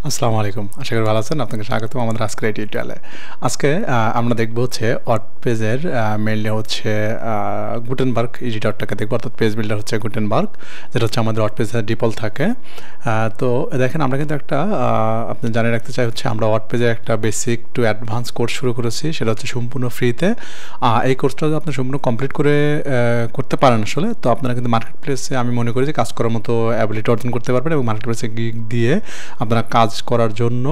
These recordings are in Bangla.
আসসালামু আলাইকুম, আশা করি ভালো আছেন। আপনাকে স্বাগতম আমাদের আজকের এই টিউটোরিয়ালে। আজকে আমরা দেখব হচ্ছে ওয়ার্ডপ্রেসের মেইনলি হচ্ছে গুটেনবার্গ এডিটরটাকে দেখব, অর্থাৎ পেজ বিল্ডার হচ্ছে গুটেনবার্গ, যেটা হচ্ছে আমাদের ওয়ার্ডপ্রেসের ডিফল্ট থাকে। তো দেখেন আমরা কিন্তু একটা আপনি জানিয়ে রাখতে চাই হচ্ছে আমরা ওয়ার্ডপ্রেসের একটা বেসিক টু অ্যাডভান্স কোর্স শুরু করেছি, সেটা হচ্ছে সম্পূর্ণ ফ্রিতে। এই কোর্সটা যদি আপনি সম্পূর্ণ কমপ্লিট করতে পারেন আসলে, তো আপনারা কিন্তু মার্কেট প্লেসে আমি মনে করি যে কাজ করার মতো অ্যাবিলিটি অর্জন করতে পারবেন এবং মার্কেট প্লেসে গিগ দিয়ে আপনারা কাজ করার জন্য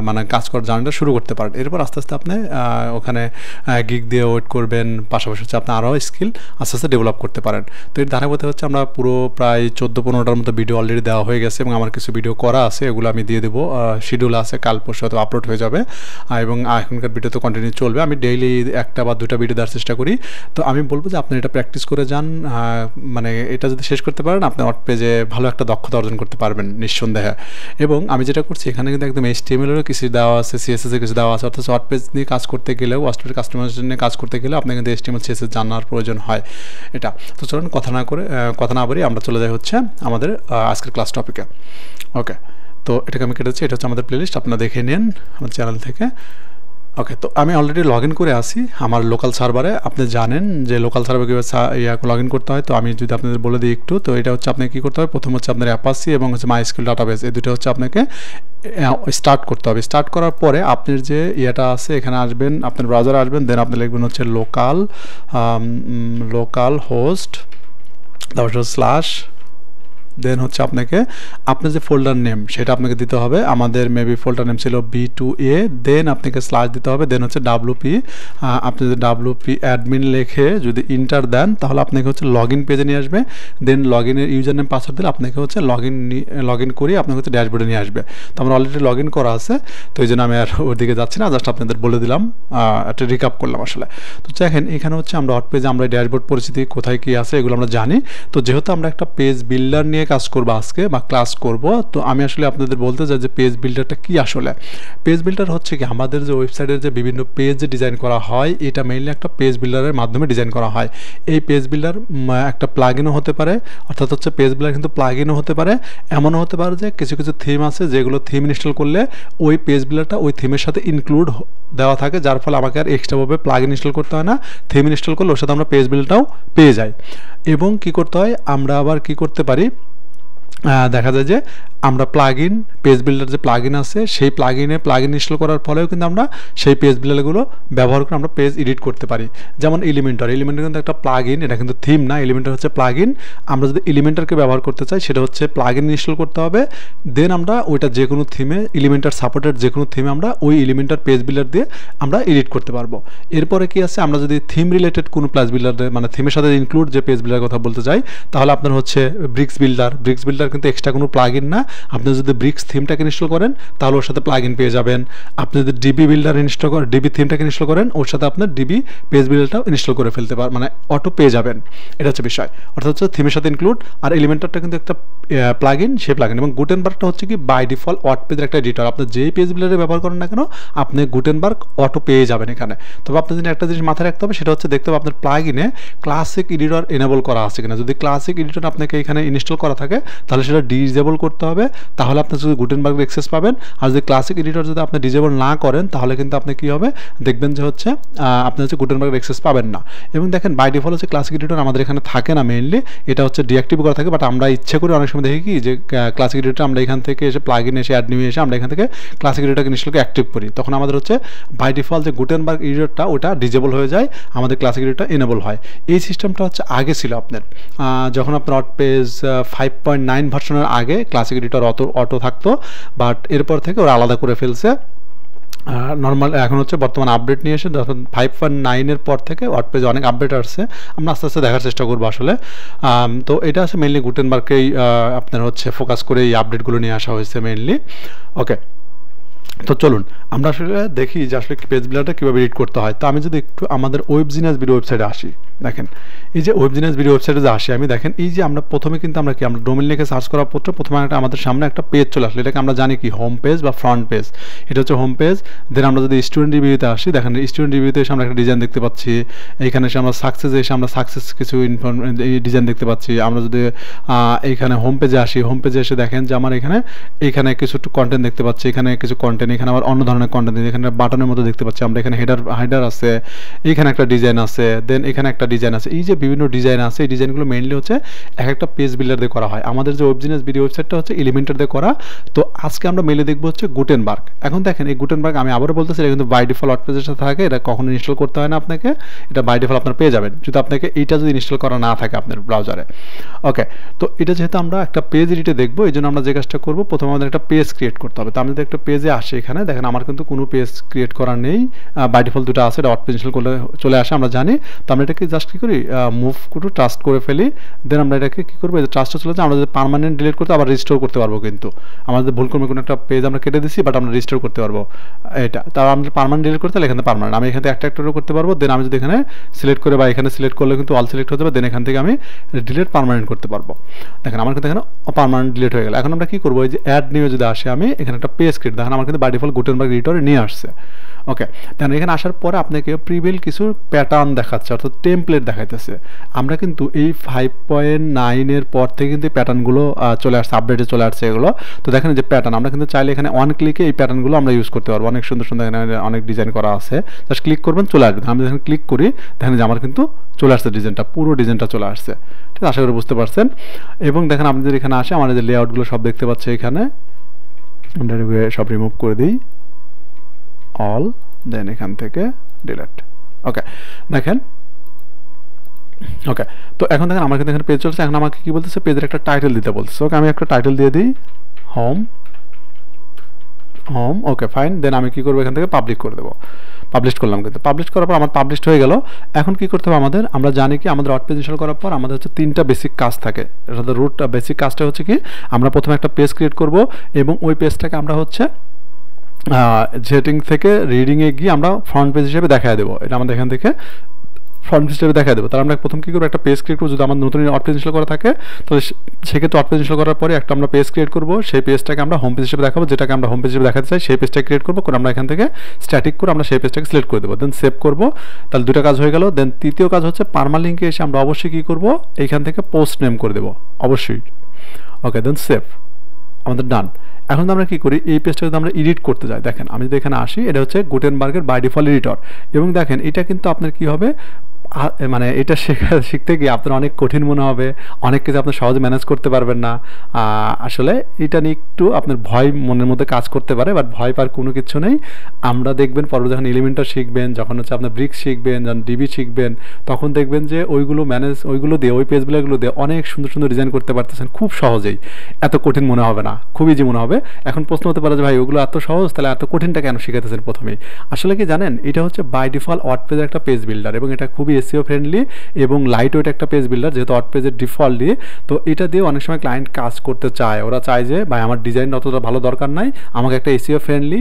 মানে কাজ করার জার্নিটা শুরু করতে পারেন। এরপর আস্তে আস্তে আপনি ওখানে গিগ দিয়ে ওয়েট করবেন, পাশাপাশি হচ্ছে আপনি আরও স্কিল আস্তে আস্তে ডেভেলপ করতে পারেন। তো এর ধারাবাহিকতা হচ্ছে আমরা পুরো প্রায় 14-15টার মতো ভিডিও অলরেডি দেওয়া হয়ে গেছে এবং আমার কিছু ভিডিও করা আছে, এগুলো আমি দিয়ে দেবো, শিডিউল আছে, কাল পরশু হয়তো আপলোড হয়ে যাবে এবং এখনকার ভিডিও তো কন্টিনিউ চলবে। আমি ডেইলি 1টা বা 2টা ভিডিও দেওয়ার চেষ্টা করি। তো আমি বলবো যে আপনি এটা প্র্যাকটিস করে যান, মানে এটা যদি শেষ করতে পারেন আপনি ওয়ার্ডপ্রেসে ভালো একটা দক্ষতা অর্জন করতে পারবেন নিঃসন্দেহে। এবং আমি যেটা করছি এখানে কিন্তু একদম HTML-এরও কিছু দেওয়া আছে, CSS-এর কিছু দেওয়া আছে, অর্থাৎ ওয়ার্ডপ্রেস নিয়ে কাজ করতে গেলেও, ওয়ার্ডপ্রেস কাস্টমাইজেশন নিয়ে কাজ করতে গেলেও আপনাকে কিন্তু HTML CSS জানার প্রয়োজন হয় এটা। তো চলুন কথা না বলি আমরা চলে যাই হচ্ছে আমাদের আজকের ক্লাস টপিকে। ওকে, তো এটাকে আমি কেটেছি, এটা হচ্ছে আমাদের প্লেলিস্ট, আপনারা দেখে নিন আমার চ্যানেল থেকে। ওকে, তো আমি অলরেডি লগ ইন করে আসি আমার লোকাল সার্ভারে। আপনি জানেন যে লোকাল সার্ভারে কীভাবে লগ ইন করতে হয়, তো আমি যদি আপনাদের বলে দিই একটু। তো এটা হচ্ছে আপনাকে কী করতে হবে, প্রথম হচ্ছে আপনার অ্যাপাচি এবং হচ্ছে মাইস্কুল ডাটাবেস, এই দুটো হচ্ছে আপনাকে স্টার্ট করতে হবে। স্টার্ট করার পরে আপনার যে ইয়েটা আছে এখানে আসবেন, আপনার ব্রাউজারে আসবেন, দেন আপনি লিখবেন হচ্ছে লোকাল হোস্ট, তারপর স্ল্যাশ, দেন হচ্ছে আপনাকে আপনার যে ফোল্ডার নেম সেটা আপনাকে দিতে হবে। আমাদের মেবি ফোল্ডার নেম ছিল B2A, দেন আপনাকে স্ল্যাশ দিতে হবে, দেন হচ্ছে WP। আপনি যদি WP অ্যাডমিন লিখে যদি ইন্টার দেন তাহলে আপনাকে হচ্ছে লগ ইন পেজে নিয়ে আসবে। দেন লগ ইনের ইউজার নেম পাসওয়ার্ড দিলে আপনাকে হচ্ছে লগ ইন করিয়ে আপনাকে হচ্ছে ড্যাশবোর্ডে নিয়ে আসবে। তো আমার অলরেডি লগ ইন করা আছে, তো এই জন্য আমি আর ওর দিকে যাচ্ছি না, জাস্ট আপনাদের বলে দিলাম, একটা রিক্যাপ করলাম আসলে। তো দেখেন এখানে হচ্ছে আমরা হট পেজে আমরা ড্যাশবোর্ড পরিস্থিতি কোথায় কী আছে এগুলো আমরা জানি। তো যেহেতু আমরা একটা পেজ বিল্ডার নিয়ে কাজ করবো আজকে বা ক্লাস করব, তো আমি আসলে আপনাদের বলতে চাই যে পেজ বিল্ডারটা কি আসলে। পেজ বিল্ডার হচ্ছে কি আমাদের যে ওয়েবসাইটের যে বিভিন্ন পেজ ডিজাইন করা হয়, এটা মেইনলি একটা পেজ বিল্ডারের মাধ্যমে ডিজাইন করা হয়। এই পেজ বিল্ডার একটা প্লাগইনও হতে পারে, অর্থাৎ হচ্ছে পেজ বিল্ডার কিন্তু প্লাগইনও হতে পারে, এমনও হতে পারে যে কিছু কিছু থিম আছে যেগুলো থিম ইনস্টল করলে ওই পেজ বিল্ডারটা ওই থিমের সাথে ইনক্লুড দেওয়া থাকে, যার ফলে আমাকে আর এক্সট্রাভাবে প্লাগইন ইনস্টল করতে হয় না। থিম ইনস্টল করলে ওর সাথে আমরা পেজ বিল্ডারটাও পেয়ে যাই। এবং কি করতে হয়, আমরা আবার কি করতে পারি, দেখা যায় যে আমরা প্লাগইন পেজ বিল্ডার যে প্লাগইন আছে সেই প্লাগইন ইনস্টল করার ফলেও কিন্তু আমরা সেই পেজ বিল্ডারগুলো ব্যবহার করে আমরা পেজ এডিট করতে পারি। যেমন এলিমেন্টর কিন্তু একটা প্লাগইন, এটা কিন্তু থিম না, এলিমেন্টর হচ্ছে প্লাগইন। আমরা যদি এলিমেন্টরকে ব্যবহার করতে চাই সেটা হচ্ছে প্লাগইন ইনস্টল করতে হবে, দেন আমরা ওইটা যে কোনো থিমে এলিমেন্টর সাপোর্টেড যে কোনো থিমে আমরা ওই এলিমেন্টর পেজ বিল্ডার দিয়ে আমরা এডিট করতে পারবো। এরপরে কি আছে, আমরা যদি থিম রিলেটেড কোনো পেজ বিল্ডার মানে থিমের সাথে ইনক্লুড যে পেজ বিল্ডার কথা বলতে চাই, তাহলে আপনার হচ্ছে ব্রিক্স বিল্ডার কিন্তু এক্সট্রা কোনো প্লাগইন না। আপনি যদি ব্রিক্স থিমটাকে ইনস্টল করেন তাহলে ওর সাথে প্লাগইন পেয়ে যাবেন। আপনি যদি ডিবি থিমটাকে ইনস্টল করেন ওর সাথে আপনার ডিবি পেজ বিল্ডারটাও ইনস্টল করে ফেলতে পারেন, মানে অটো পেয়ে যাবেন। এটা হচ্ছে বিষয়, অর্থাৎ হচ্ছে থিমের সাথে ইনক্লুড। আর এলিমেন্টরটা কিন্তু একটা প্লাগইন, সেই প্লাগইন। এবং গুটেনবার্গটা হচ্ছে কি বাই ডিফল্ট ওয়ার্ডপ্রেসের একটা এডিটর, আপনি যেই পেজ বিল্ডারে ব্যবহার করেন না কেন আপনি গুটেনবার্গ অটো পেয়ে যাবেন এখানে। তবে আপনার জন্য একটা জিনিস মাথায় রাখতে হবে, সেটা হচ্ছে দেখতে হবে আপনার প্লাগইনে ক্লাসিক এডিটর এনেবল করা আছে কিনা। যদি ক্লাসিক এডিটর আপনাকে এখানে ইনস্টল করা থাকে তাহলে সেটা ডিজেবল করতে হবে, তাহলে আপনি যদি গুটেনবার্গ অ্যাক্সেস পাবেন। আর যদি ক্লাসিক এডিটর যদি আপনি ডিজেবল না করেন তাহলে কিন্তু আপনি কী হবে দেখবেন যে হচ্ছে আপনি হচ্ছে গুটেনবার্গ অ্যাক্সেস পাবেন না। এবং দেখেন বাই ডিফল্ট হচ্ছে ক্লাসিক এডিটর আমাদের এখানে থাকে না, মেইনলি এটা হচ্ছে ডিঅ্যাক্টিভ করা থাকে। বাট আমরা ইচ্ছে করে অনেক সময় দেখি কি যে ক্লাসিক এডিটর আমরা এখান থেকে এসে প্লাগইন এসে অ্যাড নিয়ে এসে আমরা এখান থেকে ক্লাসিক এডিটরকে ইনস্টলকে অ্যাক্টিভ করি, তখন আমাদের হচ্ছে বাই ডিফল্ট যে গুটেনবার্গ এডিটরটা ওটা ডিজেবল হয়ে যায়, আমাদের ক্লাসিক এডিটরটা এনেবল হয়। এই সিস্টেমটা হচ্ছে আগে ছিল আপনার, যখন আপনার ওয়ার্ডপ্রেস 5.9 ভার্সনের আগে ক্লাসিক এডিটর অটো থাকতো, বাট এরপর থেকে ওরা আলাদা করে ফেলছে। নর্মাল এখন হচ্ছে বর্তমান আপডেট নিয়ে এসে 5.9-এর পর থেকে ওয়ার্ডপ্রেসে অনেক আপডেট আসছে, আমরা আস্তে আস্তে দেখার চেষ্টা করবো আসলে। তো এটা আছে মেনলি গুটেনবার্গকেই আপনার হচ্ছে ফোকাস করে এই আপডেটগুলো নিয়ে আসা হয়েছে মেনলি। ওকে, তো চলুন আমরা আসলে দেখি যে আসলে পেজ বিল্ডারটা কীভাবে এডিট করতে হয়। তো আমি যদি একটু আমাদের ওয়েবজিনিয়াস ভিডিও ওয়েবসাইটে আসি, দেখেন এই যে ওয়েবজিনিয়াস ভিডিও ওয়েবসাইটে যে আসি আমি, দেখেন এই যে আমরা প্রথমে কিন্তু আমরা কি আমরা ডোমেইন লিখে সার্চ করার পর প্রথমে একটা আমাদের সামনে একটা পেজ চলে আসলো, এটাকে আমরা জানি কি হোম পেজ বা ফ্রন্ট পেজ। এটা হচ্ছে হোম পেজ। দেন আমরা যদি স্টুডেন্ট রিভিউতে আসি, দেখেন স্টুডেন্ট রিভিউতে এসে আমরা একটা ডিজাইন দেখতে পাচ্ছি। এইখানে এসে আমরা সাকসেসে এসে আমরা সাকসেস কিছু ডিজাইন দেখতে পাচ্ছি। আমরা যদি এইখানে হোম পেজে আসি, হোম পেজে এসে দেখেন যে আমার এখানে কিছু কন্টেন্ট দেখতে পাচ্ছি, এখানে কিছু কন্টেন্ট, এখানে আবার অন্য ধরনের কন্টেন্ট, এখানে বাটনের মতো দেখতে পাচ্ছি আমরা, এখানে হেডার আছে, এইখানে একটা ডিজাইন আছে, দেন এখানে একটা ডিজাইন আছে। এই যে বিভিন্ন ডিজাইন আছে, এই ডিজাইনগুলো মেইনলি হচ্ছে এক একটা পেজ বিল্ডার দিয়ে করা হয়। আমাদের যে ওয়েবজিনিয়াস ভিডিও ওয়েবসাইটটা হচ্ছে এলিমেন্টর দিয়ে করা। তো আজকে আমরা মেইলে দেখবো হচ্ছে গুটেনবার্গ। এখন দেখেন এই গুটেনবার্গ আমি আবারও বলতেছি, এটা কিন্তু বাই ডিফল্ট ওয়ার্ডপ্রেসের সাথে থাকে, এটা কখনো ইনস্টল করতে হয় না আপনাকে, এটা বাই ডিফল্ট আপনারা পেয়ে যাবেন যদি আপনাকে এইটা যদি ইনস্টল করা না থাকে আপনার ব্রাউজারে। ওকে, তো এটা যেহেতু আমরা একটা পেজ এডিটে দেখবো, এই জন্য আমরা যে কাজটা করবো, প্রথমে আমাদের একটা পেজ ক্রিয়েট করতে হবে। তো আমি যদি একটা পেজে আসি, এখানে দেখেন আমার কিন্তু কোনো পেজ ক্রিয়েট করা নেই, বাই ডিফল্ট দুটো আছে, এটা ওয়ার্ডপ্রেস ইনস্টল করলে চলে আসে, আমরা জানি। তো আমরা এটাকে জাস্ট কী করি, মুভ করে ট্রাস্ট করে ফেলি। দেন আমরা এটাকে কী করবো, যে ট্রাস্টটা চলে যায়, আমরা যদি পার্মানেন্ট ডিলিট করতে আবার রিস্টোর করতে পারবো, কিন্তু আমাদের ভুল করে কোনো একটা পেজ আমরা কেটে দিচ্ছি, বাট আমরা রিস্টোর করতে পারবো এটা। তাও আমরা পার্মানেন্ট ডিলিট করতে হলে এখানে পার্মানেন্ট আমি এখানে একটা করতে পারবো। দেন আমি যদি এখানে সিলেক্ট করে বা এখানে সিলেক্ট করলে কিন্তু অল সিলেক্ট হতে হবে, দেন এখান থেকে আমি ডিলিট পার্মানেন্ট করতে পারবো। দেখেন আমার কিন্তু এখানে পার্মানেন্ট ডিলিট হয়ে গেল। এখন আমরা কী করবো, এই যে অ্যাড নিয়ে যদি আসে, আমি এখানে একটা পেজ ক্রিয়েট, দেখেন আমার কিন্তু বাই ডিফল্ট গুটেনবার্গ এডিটরে নিয়ে আসছে। ওকে, দেখেন এখানে আসার পরে আপনাকে প্রিভিল কিছু প্যাটার্ন দেখাচ্ছে, অর্থাৎ টেমপ্লেট দেখাইতেছে। আমরা কিন্তু এই 5.9 পর থেকে কিন্তু প্যাটার্নগুলো চলে আসছে, আপডেটে চলে আসছে এগুলো। তো দেখেন যে প্যাটার্ন আমরা কিন্তু চাইলে এখানে ওয়ান ক্লিকে এই প্যাটার্নগুলো আমরা ইউজ করতে পারবো। অনেক সুন্দর সুন্দর এখানে অনেক ডিজাইন করা আছে, জাস্ট ক্লিক করবেন চলে আসবে। আমি যখন ক্লিক করি দেখেন যে আমার কিন্তু চলে আসছে ডিজাইনটা, পুরো ডিজাইনটা চলে আসছে। ঠিক আছে, আশা করি বুঝতে পারছেন। এবং দেখেন আপনি যদি এখানে আসে, আমার যে লেআউটগুলো সব দেখতে পাচ্ছে, এখানে আমরা সব রিমুভ করে দিই, অল, দেন এখান থেকে ডিলিট। ওকে, দেখেন ওকে, তো এখন দেখেন আমার কিন্তু এখানে পেজ চলছে। এখন আমাকে কি বলতেছে, পেজের একটা টাইটেল দিতে বলছে। ওকে, আমি একটা টাইটেল দিয়ে দিই, হোম। Okay fine. দেন আমি কি করবো, এখান থেকে পাবলিশ করে দেবো। পাবলিশ করলাম, কিন্তু পাবলিশ করার পর আমার পাবলিশ হয়ে গেল। এখন কি করতে হবে আমাদের, আমরা জানি কি আমাদের ওয়ার্ডপ্রেস ইনস্টল করার পর আমাদের হচ্ছে 3টা বেসিক কাজ থাকে। এটা রুট বেসিক কাজটা হচ্ছে কি, আমরা প্রথমে একটা পেজ ক্রিয়েট করব এবং ওই পেজটাকে আমরা হচ্ছে সেটিং থেকে রিডিংয়ে গিয়ে আমরা ফ্রন্ট পেজ হিসেবে দেখা দেবো। এটা আমাদের এখান থেকে ফ্রন্ট পেজ হিসেবে দেখা দেবো। তাহলে আমরা প্রথম কী করবো, একটা পেজ ক্রিয়েট করবো। যদি আমার নতুন ওয়ার্ডপ্রেস ইনস্টল করা থাকে, তাহলে সেক্ষেত্রে ওয়ার্ডপ্রেস ইনস্টল করার পরে একটা আমরা পেজ ক্রিয়েট করবো, সেই পেজটাকে আমরা হোম পেজ হিসেবে দেখাবো। যেটাকে আমরা হোম পেজ হিসেবে দেখাতে চাই, সেই পেজটা ক্রিয়েট করবো, আমরা এখান থেকে স্ট্যাটিক করে আমরা সেই পেজটাকে সিলেক্ট করে দেবো, দেন সেভ করবো। তাহলে দুটো কাজ হয়ে গেল। দেন তৃতীয় কাজ হচ্ছে পার্মালিঙ্কে এসে আমরা অবশ্যই কী করবো, এইখান থেকে পোস্ট নেম করে দেবো অবশ্যই। ওকে, দেন সেভ, আমাদের ডান। এখন আমরা কী করি, এই পেজটা যদি আমরা এডিট করতে যাই, দেখেন আমি যদি এখানে আসি, এটা হচ্ছে গুটেনবার্গের বাই ডিফল্ট এডিটর। এবং দেখেন এটা কিন্তু আপনার কী হবে, মানে এটা শিখতে গিয়ে আপনার অনেক কঠিন মনে হবে, অনেক কিছু আপনার সহজে ম্যানেজ করতে পারবেন না। আসলে এটা নিয়ে একটু আপনার ভয় মনের মধ্যে কাজ করতে পারে, বাট ভয় পাওয়ার কোনো কিছু নেই। আমরা দেখবেন পরে যখন এলিমেন্টার শিখবেন, যখন হচ্ছে আপনার ব্রিক্স শিখবেন, যখন ডিবি শিখবেন, তখন দেখবেন যে ওইগুলো দিয়ে, ওই পেজগুলো দিয়ে অনেক সুন্দর সুন্দর ডিজাইন করতে পারতেছেন খুব সহজেই। এত কঠিন মনে হবে না, খুব ইজি মনে হবে। এখন প্রশ্ন হতে পারে যে ভাই ওগুলো এত সহজ, তাহলে এত কঠিনটা কেন শিখাতেছেন প্রথমেই? আসলে কি জানেন, এটা হচ্ছে বাই ডিফল্ট ওয়ার্ডপ্রেসের একটা পেজ বিল্ডার, এবং এটা খুবই এসইও ফ্রেন্ডলি এবং লাইট ওয়েট একটা পেজ বিল্ডার, যেহেতু ওয়ার্ডপ্রেসের ডিফল্ট দিয়ে। তো এটা দিয়ে অনেক সময় ক্লায়েন্ট কাজ করতে চায়, ওরা চায় যে ভাই আমার ডিজাইন অতটা ভালো দরকার নাই, আমাকে একটা এসইও ফ্রেন্ডলি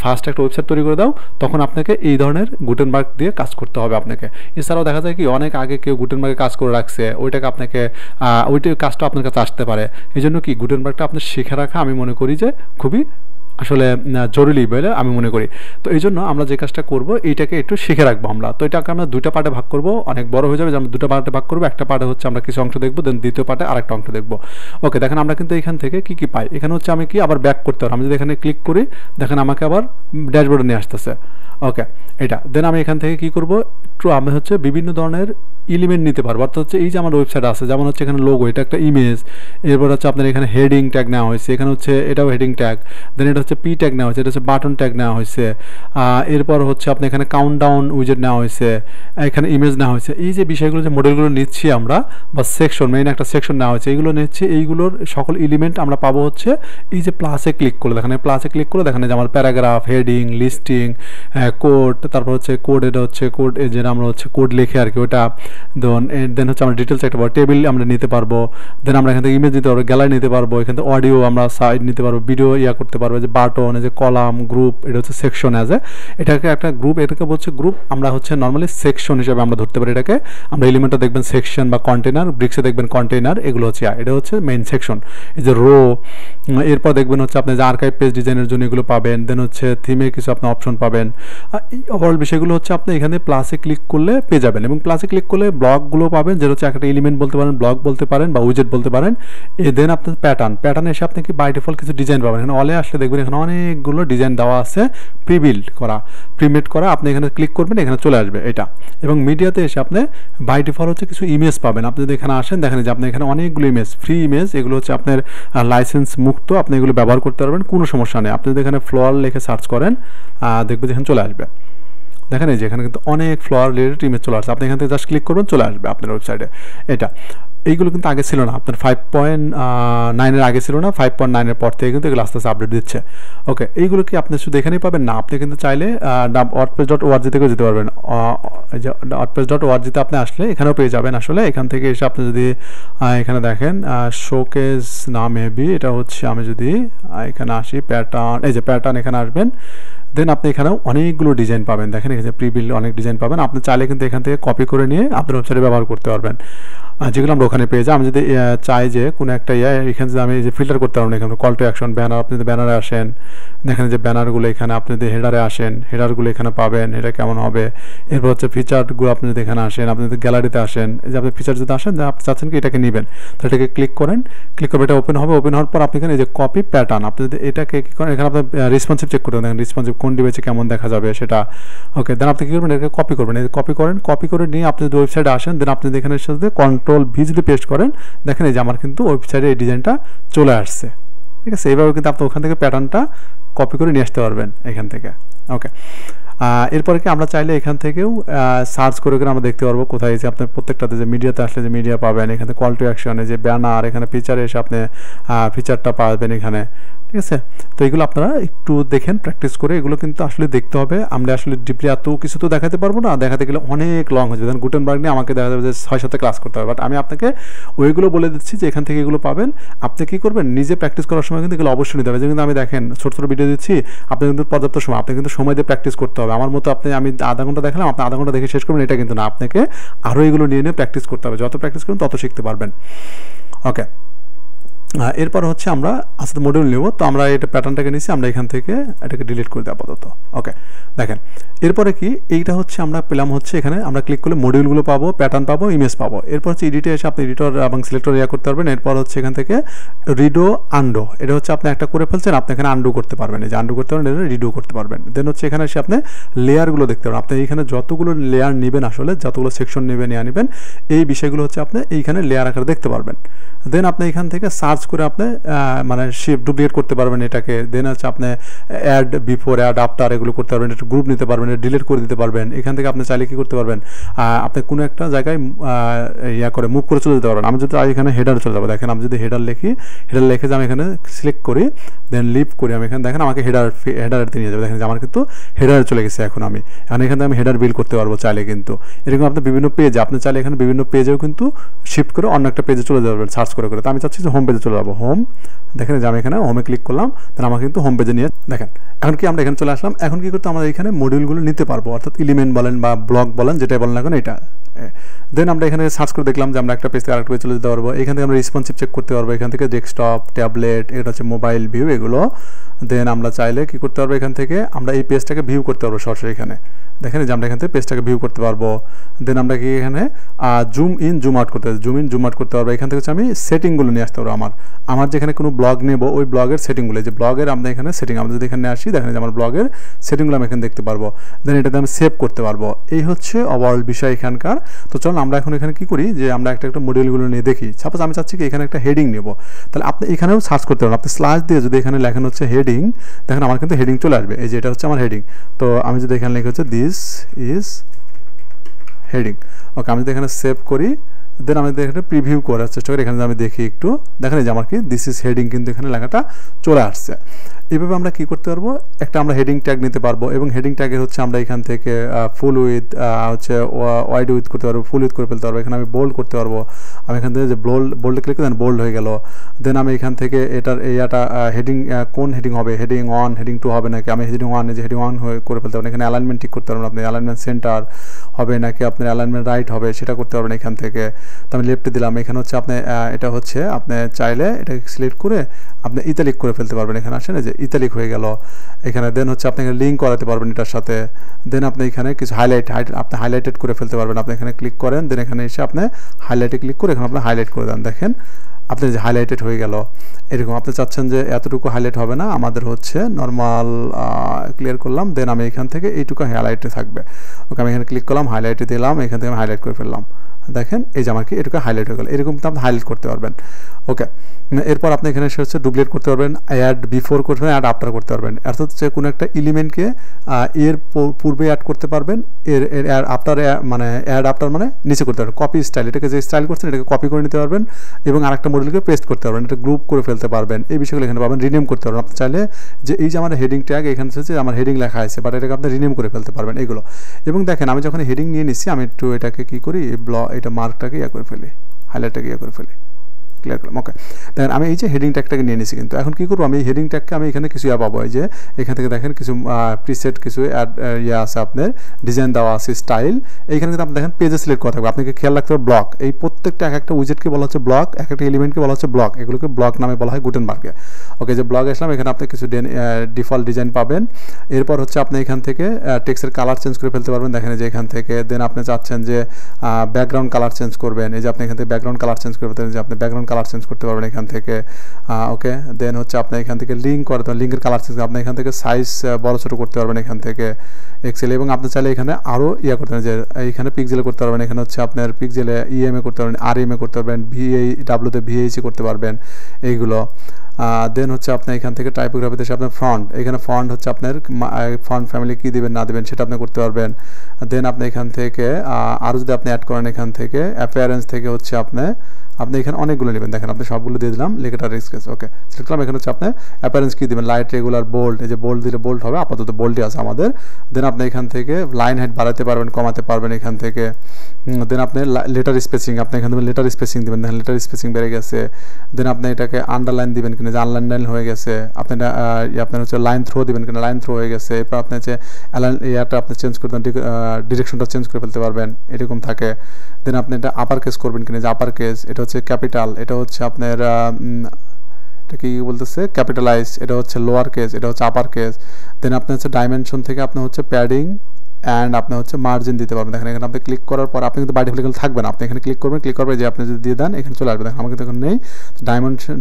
ফাস্ট একটা ওয়েবসাইট তৈরি করে দাও। তখন আপনাকে এই ধরনের গুটেনবার্গ দিয়ে কাজ করতে হবে আপনাকে। এছাড়াও দেখা যায় কি, অনেক আগে কেউ গুটেনবার্গে কাজ করে রাখছে, ওইটাকে আপনাকে ওইটা কাজটা আপনার কাছে আসতে পারে। এই জন্য কি গুটেনবার্গটা আপনার শিখে রাখা আমি মনে করি যে খুবই আসলে জরুরি বলে আমি মনে করি। তো এই জন্য আমরা যে কাজটা করব, এইটাকে একটু শিখে রাখবো আমরা। তো এটাকে আমরা দুইটা পার্টে ভাগ করব, অনেক বড় হয়ে যাবে যে আমরা দুটো পার্টে ভাগ করবো। একটা পার্টে হচ্ছে আমরা কিছু অংশ দেখবো, দেন দ্বিতীয় পার্টে আরেকটা অংশ দেখবো। ওকে, দেখেন আমরা কিন্তু এখান থেকে কি কি পাই, এখানে হচ্ছে আমি কি আবার ব্যাক করতে পারি। আমি যদি এখানে ক্লিক করি, দেখেন আমাকে আবার ড্যাশবোর্ডে নিয়ে আসতেছে। ওকে, এটা দেন আমি এখান থেকে কি করব, একটু আমি হচ্ছে বিভিন্ন ধরনের এলিমেন্ট নিতে পারবো। অর্থাৎ হচ্ছে এই যে আমার ওয়েবসাইট আছে, যেমন হচ্ছে এখানে লোগো, এটা একটা ইমেজ, এরপর হচ্ছে আপনার এখানে হেডিং ট্যাগ নেওয়া হয়েছে, এখানে হচ্ছে এটাও হেডিং ট্যাগ, দেন এটা হচ্ছে পি ট্যাগ নেওয়া হয়েছে, এটা হচ্ছে বাটন ট্যাগ নেওয়া হয়েছে, এরপর হচ্ছে আপনার এখানে কাউন্টডাউন উইজেট নেওয়া হয়েছে, এখানে ইমেজ নেওয়া হয়েছে। এই যে বিষয়গুলো, যে মডেলগুলো নিচ্ছি আমরা, বা সেকশন, মেইন একটা সেকশন নেওয়া হয়েছে, এইগুলো নিচ্ছি। এইগুলোর সকল এলিমেন্ট আমরা পাবো হচ্ছে এই যে প্লাসে ক্লিক করলে, দেখেন প্লাসে ক্লিক করলে দেখেন যে আমার প্যারাগ্রাফ, হেডিং, লিস্টিং, কোড, তারপর হচ্ছে কোড, এটা হচ্ছে কোড, যেটা আমরা হচ্ছে কোড লিখে আর কি ওটা। দেন হচ্ছে আমরা ডিটেলস একটা টেবিল আমরা নিতে পারবো। দেন আমরা এখান থেকে ইমেজ নিতে পারবো, গ্যালারি নিতে পারবো, এখান থেকে অডিও আমরা সাইড নিতে পারবো, ভিডিও করতে পারবো, যে বাটন, এই যে কলাম, গ্রুপ, এটা হচ্ছে সেকশন অ্যাজ এ, এটাকে একটা গ্রুপ, এটাকে বলছে গ্রুপ। আমরা হচ্ছে নর্মালি সেকশন হিসেবে আমরা ধরতে পারি এটাকে। আমরা এলিমেন্টটা দেখবেন সেকশন বা কন্টেনার, ব্রিক্সে দেখবেন কন্টেনার, এগুলো হচ্ছে এটা হচ্ছে মেইন সেকশন। এই যে রো, এরপর দেখবেন হচ্ছে আপনি যে আর্কাইভ পেজ ডিজাইনের জন্য এগুলো পাবেন, দেন হচ্ছে থিমে কিছু আপনি অপশন পাবেন। এই ওভারঅল বিষয়গুলো হচ্ছে আপনি এখানে প্লাসে ক্লিক করলে পেয়ে যাবেন, এবং প্লাসে ক্লিক করলে ব্লকগুলো পাবেন, যেটা হচ্ছে একটা এলিমেন্ট বলতে পারেন, ব্লক বলতে পারেন, বা উইজেট বলতে পারেন। দেন আপনার প্যাটার্নে এসে আপনি কি বাই ডিফল্ট কিছু ডিজাইন পাবেন। এখানে অলে আসলে দেখবেন এখানে অনেকগুলো ডিজাইন দেওয়া আছে, প্রিমেড করা। আপনি এখানে ক্লিক করবেন, এখানে চলে আসবে এটা। এবং মিডিয়াতে এসে আপনি বাই ডিফল্ট হচ্ছে কিছু ইমেজ পাবেন। আপনি যদি এখানে আসেন, দেখেন যে আপনি এখানে অনেকগুলো ইমেজ, ফ্রি ইমেজ, এগুলো হচ্ছে আপনার লাইসেন্স মুক্ত, আপনি এগুলো ব্যবহার করতে পারবেন, কোনো সমস্যা নেই। আপনি যদি এখানে ফ্লোয়ার লিখে সার্চ করেন, দেখবেন যে এখানে চলে আসবে। দেখেন এই যে এখানে কিন্তু অনেক ফ্লোয়ার রিলেটেড ইমেজ চলে আসছে, আপনি এখান থেকে জাস্ট ক্লিক করবেন, চলে আসবে আপনার ওয়েবসাইটে এটা। এইগুলো কিন্তু আগে ছিল না, আপনার 5.9 আগে ছিল না, 5.9 পর থেকে কিন্তু এগুলো আস্তে আস্তে আপডেট দিচ্ছে। ওকে, এইগুলো কি আপনি শুধু এখানেই পাবেন না, আপনি কিন্তু চাইলে wordpress.org থেকেও যেতে পারবেন। এই যে wordpress.org তে আপনি আসলে এখানেও পেয়ে যাবেন। আসলে এখান থেকে এসে আপনি যদি এখানে দেখেন শোকেজ না, মেবি এটা হচ্ছে, আমি যদি এখানে আসি প্যাটার্ন, এই যে প্যাটার্ন, এখানে আসবেন, দেন আপনি এখানেও অনেকগুলো ডিজাইন পাবেন। দেখেন এখানে প্রিবিল্ড অনেক ডিজাইন পাবেন, আপনি চাইলে কিন্তু এখান থেকে কপি করে নিয়ে আপনার ওয়েবসাইটে ব্যবহার করতে পারবেন, যেগুলো আমরা ওখানে পেয়ে যাই। আমি যদি চাই যে কোনো একটা এখানে যদি আমি যে ফিল্টার করতে পারবেন, এখানে কল টু অ্যাকশন, ব্যানার, আপনি যদি ব্যানারে আসেন, দেখেন যে ব্যানারগুলো এখানে, আপনি যদি হেডারে আসেন, হেডারগুলো এখানে পাবেন, এটা কেমন হবে। এরপর হচ্ছে ফিচারগুলো, আপনি যদি এখানে আসেন, আপনি যদি গ্যালারিতে আসেন, এই যে আপনি ফিচার যদি আসেন, যে আপনি চাচ্ছেন কি এটাকে নেবেন, তো এটাকে ক্লিক করেন, ক্লিক করবে, এটা ওপেন হবে। ওপেন হওয়ার পর আপনি এখানে এই যে কপি প্যাটার্ন, আপনি যদি এটাকে কী করেন, এখানে আপনার রেসপন্সিভ চেক করতে দেখেন রেসপন্সিভ কোন ডিভাইসে কেমন দেখা যাবে সেটা। ওকে, দেন আপনি কী করবেন, এটাকে কপি করবেন, এই কপি করেন, কপি করে নিয়ে আপনি যদি ওয়েবসাইটে আসেন, দেন আপনি এখানে সাথে Ctrl+V যদি পেস্ট করেন, দেখেন এই যে আমার কিন্তু ওয়েবসাইটে এই ডিজাইনটা চলে আসছে। ঠিক আছে, এইভাবে কিন্তু আপনি ওখান থেকে প্যাটার্নটা কপি করে নিয়ে আসতে পারবেন এখান থেকে। ওকে, এরপরে কি আমরা চাইলে এখান থেকেও সার্চ করে আমরা দেখতে পারবো কোথায় যে আপনার প্রত্যেকটাতে যে মিডিয়াতে আসলে যে মিডিয়া পাবেন, এখানে কল টু অ্যাকশনে যে ব্যানার, এখানে ফিচারে এসে আপনি ফিচারটা পাবেন এখানে। ঠিক আছে, তো এগুলো আপনারা একটু দেখেন, প্র্যাকটিস করে, এগুলো কিন্তু আসলে দেখতে হবে। আমরা আসলে ডিপলি এত কিছু তো দেখাতে পারবো না, দেখাতে গেলে অনেক লং হয়ে যাবে। গুটেনবার্গ নিয়ে আমাকে দেখা যাবে যে 6-7 ক্লাস করতে হবে, বাট আমি আপনাকে ওইগুলো বলে দিচ্ছি যে এখান থেকে এগুলো পাবেন। আপনি কী করবেন, নিজে প্র্যাকটিস করার সময় কিন্তু এগুলো অবশ্যই নিতে হবে। যেমন আমি দেখেন ছোটো ছোটো ভিডিও দিচ্ছি, আপনি কিন্তু পর্যাপ্ত সময়, আপনি কিন্তু সময় দিয়ে প্র্যাকটিস করতে হবে। আমার মতো আমি আধা ঘন্টা দেখালাম, আপনি আধা ঘন্টা দেখে শেষ করবেন, এটা কিন্তু না, আপনাকে আরও এগুলো নিয়ে প্র্যাকটিস করতে হবে। যত প্র্যাকটিস করবেন তত শিখতে পারবেন। ওকে, এরপর হচ্ছে আমরা আস্তে মডিউল নেব। তো আমরা এটা প্যাটার্নটাকে নিচ্ছি, আমরা এখান থেকে এটাকে ডিলিট করে দেবো আপাতত। ওকে, দেখেন এরপরে কি এইটা হচ্ছে আমরা পেলাম, হচ্ছে এখানে আমরা ক্লিক করলে মডিউলগুলো পাবো, প্যাটার্ন পাবো, ইমেজ পাবো। এরপর হচ্ছে এডিটে এসে আপনি এডিটর এবং সিলেক্টর করতে পারবেন। এরপর হচ্ছে এখান থেকে রিডো আন্ডো, এটা হচ্ছে আপনি একটা করে ফেলছেন, আপনি এখানে আন্ডু করতে পারবেন, এই যে আন্ডু করতে পারবেন, এটা রিডো করতে পারবেন। দেন হচ্ছে এখানে এসে আপনি লেয়ারগুলো দেখতে পারবেন। আপনি এইখানে যতগুলো লেয়ার নেবেন, আসলে যতগুলো সেকশন নেবেন এই বিষয়গুলো হচ্ছে আপনি এইখানে লেয়ার আকারে দেখতে পারবেন। দেন আপনি এখান থেকে সার্চ করে আপনি মানে শিফট ডুপ্লিকেট করতে পারবেন এটাকে। দেন হচ্ছে আপনি অ্যাড বিফোর, অ্যাড আফটার, এগুলো করতে পারবেন, একটা গ্রুপ নিতে পারবেন, ডিলিট করে দিতে পারবেন। এখান থেকে আপনি চাইলে কী করতে পারবেন, আপনি কোনো একটা জায়গায় করে মুভ করে চলে যেতে পারবেন। আমি যদি এখানে হেডার চলে যাবো, দেখেন আমি যদি হেডার লিখে যে আমি এখানে সিলেক্ট করি, দেন লিভ করি, আমি এখানে দেখেন আমাকে হেডার নিয়ে যাবে। দেখেন যে আমার কিন্তু হেডার চলে গেছে। এখন এখানে আমি হেডার বিল করতে পারবো চাইলে, কিন্তু এরকম আপনি বিভিন্ন পেজে, আপনি চাইলে এখানে বিভিন্ন পেজেও কিন্তু শিফট করে অন্য একটা পেজে চলে যাবেন সার্চ করে। তো আমি চাচ্ছি যে হোম পেজে চলে যাবো। হোম, দেখেন যে আমি এখানে হোমে ক্লিক করলাম, তাহলে আমাকে কিন্তু হোম পেজে নিয়ে দেখেন। এখন কি আমরা এখানে চলে আসলাম, এখন কি করতে আমরা এখানে মডিউলগুলো নিতে পারবো, অর্থাৎ এলিমেন্ট বলেন বা ব্লক বলেন, যেটাই বলেন এখন এটা। দেন আমরা এখানে সার্চ করে দেখলাম যে আমরা একটা পেজ থেকে আরেকটা পেজ চলে যেতে পারবো। এখান থেকে আমরা রেসপন্সিভ চেক করতে পারবো, এখান থেকে ডেস্কটপ, ট্যাবলেট, এটা হচ্ছে মোবাইল ভিউ, এগুলো। দেন আমরা চাইলে কি করতে পারবো, এখান থেকে আমরা এই পেজটাকে ভিউ করতে পারবো সরাসরি। এখানে দেখেন যে আমরা এখান থেকে পেজটাকে ভিউ করতে পারবো। দেন আমরা কি এখানে জুম ইন জুম আউট করতে পারবো। এখান থেকে হচ্ছে আমি সেটিংগুলো নিয়ে আসতে পারবো। আমার যেখানে কোনো ব্লগ নেব, ওই ব্লগের সেটিংগুলো, যে ব্লগের আমরা এখানে সেটিং, আমরা যদি এখানে আসি, দেখেন যে আমার ব্লগের সেটিংগুলো আমি এখানে দেখতে পারবো। দেন এটাতে আমি সেভ করতে পারবো। এই হচ্ছে ওভারঅল বিষয় এখানকার। তো চলুন আমরা এখন এখানে কি করি, যে আমরা একটা মডিউলগুলো নিয়ে দেখি। সাপোজ আমি চাচ্ছি কি এখানে একটা হেডিং নেব, তাহলে আপনি এখানেও সার্চ করতে পারেন। আপনি স্ল্যাশ দিয়ে যদি এখানে লেখেন হচ্ছে হেডিং, দেখেন আমার কিন্তু হেডিং চলে আসবে। এই যে এটা হচ্ছে আমার হেডিং। তো আমি যদি এখানে লিখে হচ্ছে দিস ইজ হেডিং। ওকে, আমি যদি এখানে সেভ করি, দেন আমি এখানে প্রিভিউ করার চেষ্টা করি। এখানে আমি দেখি একটু, দেখেন যে আমার কি দিস ইজ হেডিং কিন্তু এখানে লেখাটা চলে আসছে। এভাবে আমরা কি করতে পারবো, একটা আমরা হেডিং ট্যাগ নিতে পারবো এবং হেডিং ট্যাগে হচ্ছে আমরা এখান থেকে ফুল উইথ হচ্ছে ওয়াইড উইথ করতে পারবো, ফুল উইথ করে ফেলতে পারবো। এখানে আমি বোল্ড করতে পারবো, আমি এখান থেকে যে বোল্ডে ক্লিক দেন বোল্ড হয়ে গেল। দেন আমি এখান থেকে এটার এইটা হেডিং কোন হেডিং হবে, হেডিং 1 হেডিং 2 হবে নাকি, আমি হেডিং 1 যে হেডিং 1 করে ফেলতে পারবেন। এখানে অ্যালাইনমেন্ট ঠিক করতে পারবেন, আপনি অ্যালাইনমেন্ট সেন্টার হবে নাকি আপনার অ্যালাইনমেন্ট রাইট হবে সেটা করতে পারবেন এখান থেকে। তো আমি লেফটে দিলাম, এখানে হচ্ছে আপনি এটা হচ্ছে আপনি চাইলে এটাকে সিলেক্ট করে আপনি ইতালিক করে ফেলতে পারবেন। এখানে আসেন যে ইতালিক হয়ে গেল এখানে। দেন হচ্ছে আপনি এখানে লিঙ্ক করাতে পারবেন এটার সাথে। দেন আপনি এখানে কিছু আপনি হাইলাইটেড করে ফেলতে পারবেন। আপনি এখানে ক্লিক করেন, দেন এখানে এসে আপনি হাইলাইটে ক্লিক করে এখানে আপনি হাইলাইট করে দেন, দেখেন আপনি যে হাইলাইটেড হয়ে গেল এরকম। আপনি চাচ্ছেন যে এতটুকু হাইলাইট হবে না, আমাদের হচ্ছে নর্মাল ক্লিয়ার করলাম। দেন আমি এখান থেকে এইটুকু হাইলাইটে থাকবে। ওকে, আমি এখানে ক্লিক করলাম, হাইলাইটে দিলাম, এখান থেকে আমি হাইলাইট করে ফেললাম। দেখেন এই যে আমার কি এটুকু হাইলাইট হয়ে গেল, এরকম আপনি হাইলাইট করতে পারবেন। ওকে, এরপর আপনি এখানে এসে হচ্ছে ডুপ্লিকেট করতে পারবেন, অ্যাড বিফোর করতে পারবেন, অ্যাড আফটার করতে পারবেন। অর্থাৎ হচ্ছে কোনো একটা এলিমেন্টকে এর পূর্বে অ্যাড করতে পারবেন, এর অ্যাড আফটার মানে অ্যাড আফটার মানে নিচে করতে পারবেন। কপি স্টাইল, এটাকে যে স্টাইল করছেন এটাকে কপি করে নিতে পারবেন এবং আরেকটা মডেলকে পেস্ট করতে পারবেন, এটা গ্রুপ করে ফেলতে পারবেন। এই বিষয়গুলো এখানে পাবেন। রিনেম করতে পারবেন, আপনি চাইলে যে এই যে আমার হেডিং ট্যাগ এখানে হচ্ছে আমার হেডিং লেখা আছে, বাট এটাকে আপনি রিনেম করে ফেলতে পারবেন এইগুলো। এবং দেখেন আমি যখন হেডিং নিয়ে নিচ্ছি, আমি একটু এটাকে কী করি, এটা মার্কটাকে করে ফেলি, হাইলাইটটাকে করে ফেলি, ক্লিয়ার করলাম। ওকে, দেখেন আমি এই যে হেডিং ট্যাগটাকে নিয়ে নিছি, কিন্তু এখন কী করবো, আমি এই হেডিং ট্যাগকে আমি এখানে কিছু পাবো, এই যে এখান থেকে দেখেন কিছু প্রিসেট কিছু আছে, আপনার ডিজাইন দেওয়া আছে, স্টাইল। এইখানে কিন্তু আপনি দেখেন পেজে সিলেক্ট করা থাকবে, আপনাকে খেয়াল রাখতে হবে ব্লক। এই প্রত্যেকটা এক একটা উইজেটকে বলা হচ্ছে ব্লক, এক একটা এলিমেন্টকে বলা হচ্ছে ব্লক, এগুলোকে ব্লক নামে বলা হয় গুটেনবার্গে। ওকে, যে ব্লক আসলাম, এখানে আপনি কিছু ডিফল্ট ডিজাইন পাবেন। এরপর হচ্ছে আপনি এখান থেকে টেক্সটের কালার চেঞ্জ করে ফেলতে পারবেন, দেখেন যে এখান থেকে। দেন আপনি চাচ্ছেন যে ব্যাকগ্রাউন্ড কালার চেঞ্জ করবেন, এই যে আপনি এখান থেকে ব্যাকগ্রাউন্ড কালার চেঞ্জ করে ফেলতে, যে আপনি ব্যাকগ্রাউন্ড কালার চেঞ্জ করতে পারবেন এখান থেকে। ওকে, দেন হচ্ছে আপনি এখান থেকে লিঙ্ক করতে পারবেন, লিঙ্কের কালার চেঞ্জ আপনি এখান থেকে সাইজ বড় ছোটো করতে পারবেন এখান থেকে এক্সেল। এবং আপনি চাইলে এখানে আরও করতে পারেন, যে এইখানে পিক্সেলে করতে পারবেন, এখানে হচ্ছে আপনার পিক্সেলে ইএমএ করতে পারবেন, আরএমএ করতে পারবেন, ডাব্লুতে ভিএইচি করতে পারবেন এইগুলো। দেন হচ্ছে আপনি এখান থেকে টাইপোগ্রাফিতে এসে আপনার ফন্ট, এখানে ফন্ট হচ্ছে আপনার ফন্ট ফ্যামিলি কী দেবেন না দেবেন সেটা আপনি করতে পারবেন। দেন আপনি এখান থেকে আরও যদি আপনি অ্যাড করেন এখান থেকে অ্যাপিয়ারেন্স থেকে হচ্ছে আপনি এখানে অনেকগুলো নেবেন, দেখেন আপনি সবগুলো দিয়ে দিলাম, লেখাটা রিস্কেস। ওকে, সিলেক্ট করলাম, এখানে হচ্ছে আপনি অ্যাপিয়ারেন্স কী দেবেন, লাইট, রেগুলার, বোল্ড। এই যে বোল্ড দিলে বোল্ড হবে, আপাতত বোল্ডই আছে আমাদের। দেন আপনি এখান থেকে লাইন হাইট বাড়াতে পারবেন, কমাতে পারবেন এখান থেকে। দেন আপনি লেটার স্পেসিং, আপনি এখান থেকে লেটার স্পেসিং দেবেন, দেখেন লেটার স্পেসিং বেড়ে গেছে। দেন আপনি এটাকে আন্ডারলাইন দিবেন কিনা, যে আন্ডারলাইন হয়ে গেছে। আপনার হচ্ছে লাইন থ্রো দিবেন কিনা, লাইন থ্রো হয়ে গেছে। এরপর আপনি হচ্ছে ইয়াটা আপনি চেঞ্জ করে দেন, ডিরেকশনটা চেঞ্জ করে ফেলতে পারবেন, এরকম থাকে। দেন আপনি এটা আপার কেস করবেন কিনা, যে আপার কেস, এটা হচ্ছে ক্যাপিটাল, এটা হচ্ছে আপনার এটা কি বলতেছে ক্যাপিটালাইজ, এটা হচ্ছে লোয়ার কেস, এটা হচ্ছে আপার কেস। দেন আপনি হচ্ছে ডাইমেনশন থেকে আপনি হচ্ছে প্যাডিং অ্যান্ড আপনি হচ্ছে মার্জিন দিতে পারবেন। দেখেন এখানে আপনি ক্লিক করার পর আপনি কিন্তু বাই ডিফল্ট থাকবেন, আপনি এখানে ক্লিক করবেন, ক্লিক করবেন, যে আপনি যদি দিয়ে দেন এখানে চলে আসবে। দেখেন আমাকে তখন নেই,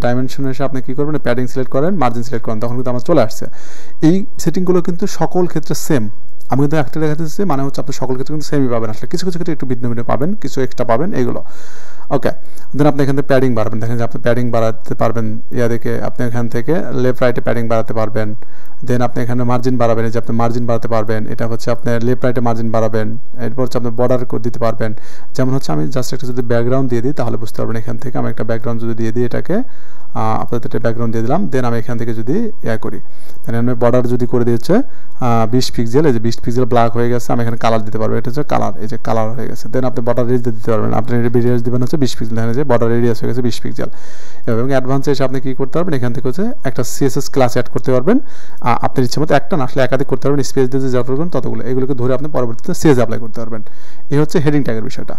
ডাইমেনশনে এসে আপনি কী করবেন, প্যাডিং সিলেক্ট করেন, মার্জিন সিলেক্ট করেন, তখন কিন্তু আমার চলে আসছে। এই সেটিংগুলো কিন্তু সকল ক্ষেত্রে সেম, আমি কিন্তু একটা দেখাচ্ছি, মানে হচ্ছে আপনি সকল ক্ষেত্রে কিন্তু সেমই পাবেন। আসলে কিছু কিছু ক্ষেত্রে একটু ভিন্ন ভিন্ন পাবেন, কিছু এক্সট্রা পাবেন এইগুলো। ওকে, দেন আপনি এখান থেকে প্যাডিং বাড়াবেন, দেখেন যে আপনি প্যাডিং বাড়াতে পারবেন, দেখে আপনি এখান থেকে লেফট রাইটে প্যাডিং বাড়াতে পারবেন। দেন আপনি এখানে মার্জিন বাড়াবেন, এই যে আপনি মার্জিন বাড়াতে পারবেন, এটা হচ্ছে আপনি লেফট রাইটে মার্জিন বাড়াবেন। এরপর হচ্ছে আপনি বর্ডার দিতে পারবেন, যেমন হচ্ছে আমি জাস্ট একটা যদি ব্যাকগ্রাউন্ড দিয়ে দিই তাহলে বুঝতে পারবেন। এখান থেকে আমি একটা ব্যাকগ্রাউন্ড যদি দিয়ে দিই, এটাকে আপনাদের একটা ব্যাকগ্রাউন্ড দিয়ে দিলাম। দেন আমি এখান থেকে যদি করি, তাহলে আমি বর্ডার যদি করে দিয়েছে 20 পিক্সেল, এই যে 20 পিক্সেল ব্ল্যাক হয়ে গেছে, আমি এখানে কালার দিতে পারবো, এটা হচ্ছে কালার, এই যে কালার হয়ে গেছে। দেন আপনি বর্ডার রেডিয়াস দিতে পারবেন, আপনি রেডিয়াস দিবেন হচ্ছে 20 পিক্সেল, দেখেন যে বর্ডার রেডিয়াস হয়ে গেছে 20 পিক্সেল। এবং অ্যাডভান্সে এসে আপনি কী করতে পারবেন, এখান থেকে হচ্ছে একটা সিএসএস ক্লাস অ্যাড করতে পারবেন, আপনার ইচ্ছে মতো একটা না, আসলে একাধিক করতে পারবেন, স্পেস দিয়ে যত করবেন ততগুলো, এগুলোকে ধরে আপনি পরবর্তীতে সিএস অ্যাপ্লাই করতে পারবেন। এই হচ্ছে হেডিং ট্যাগের বিষয়টা,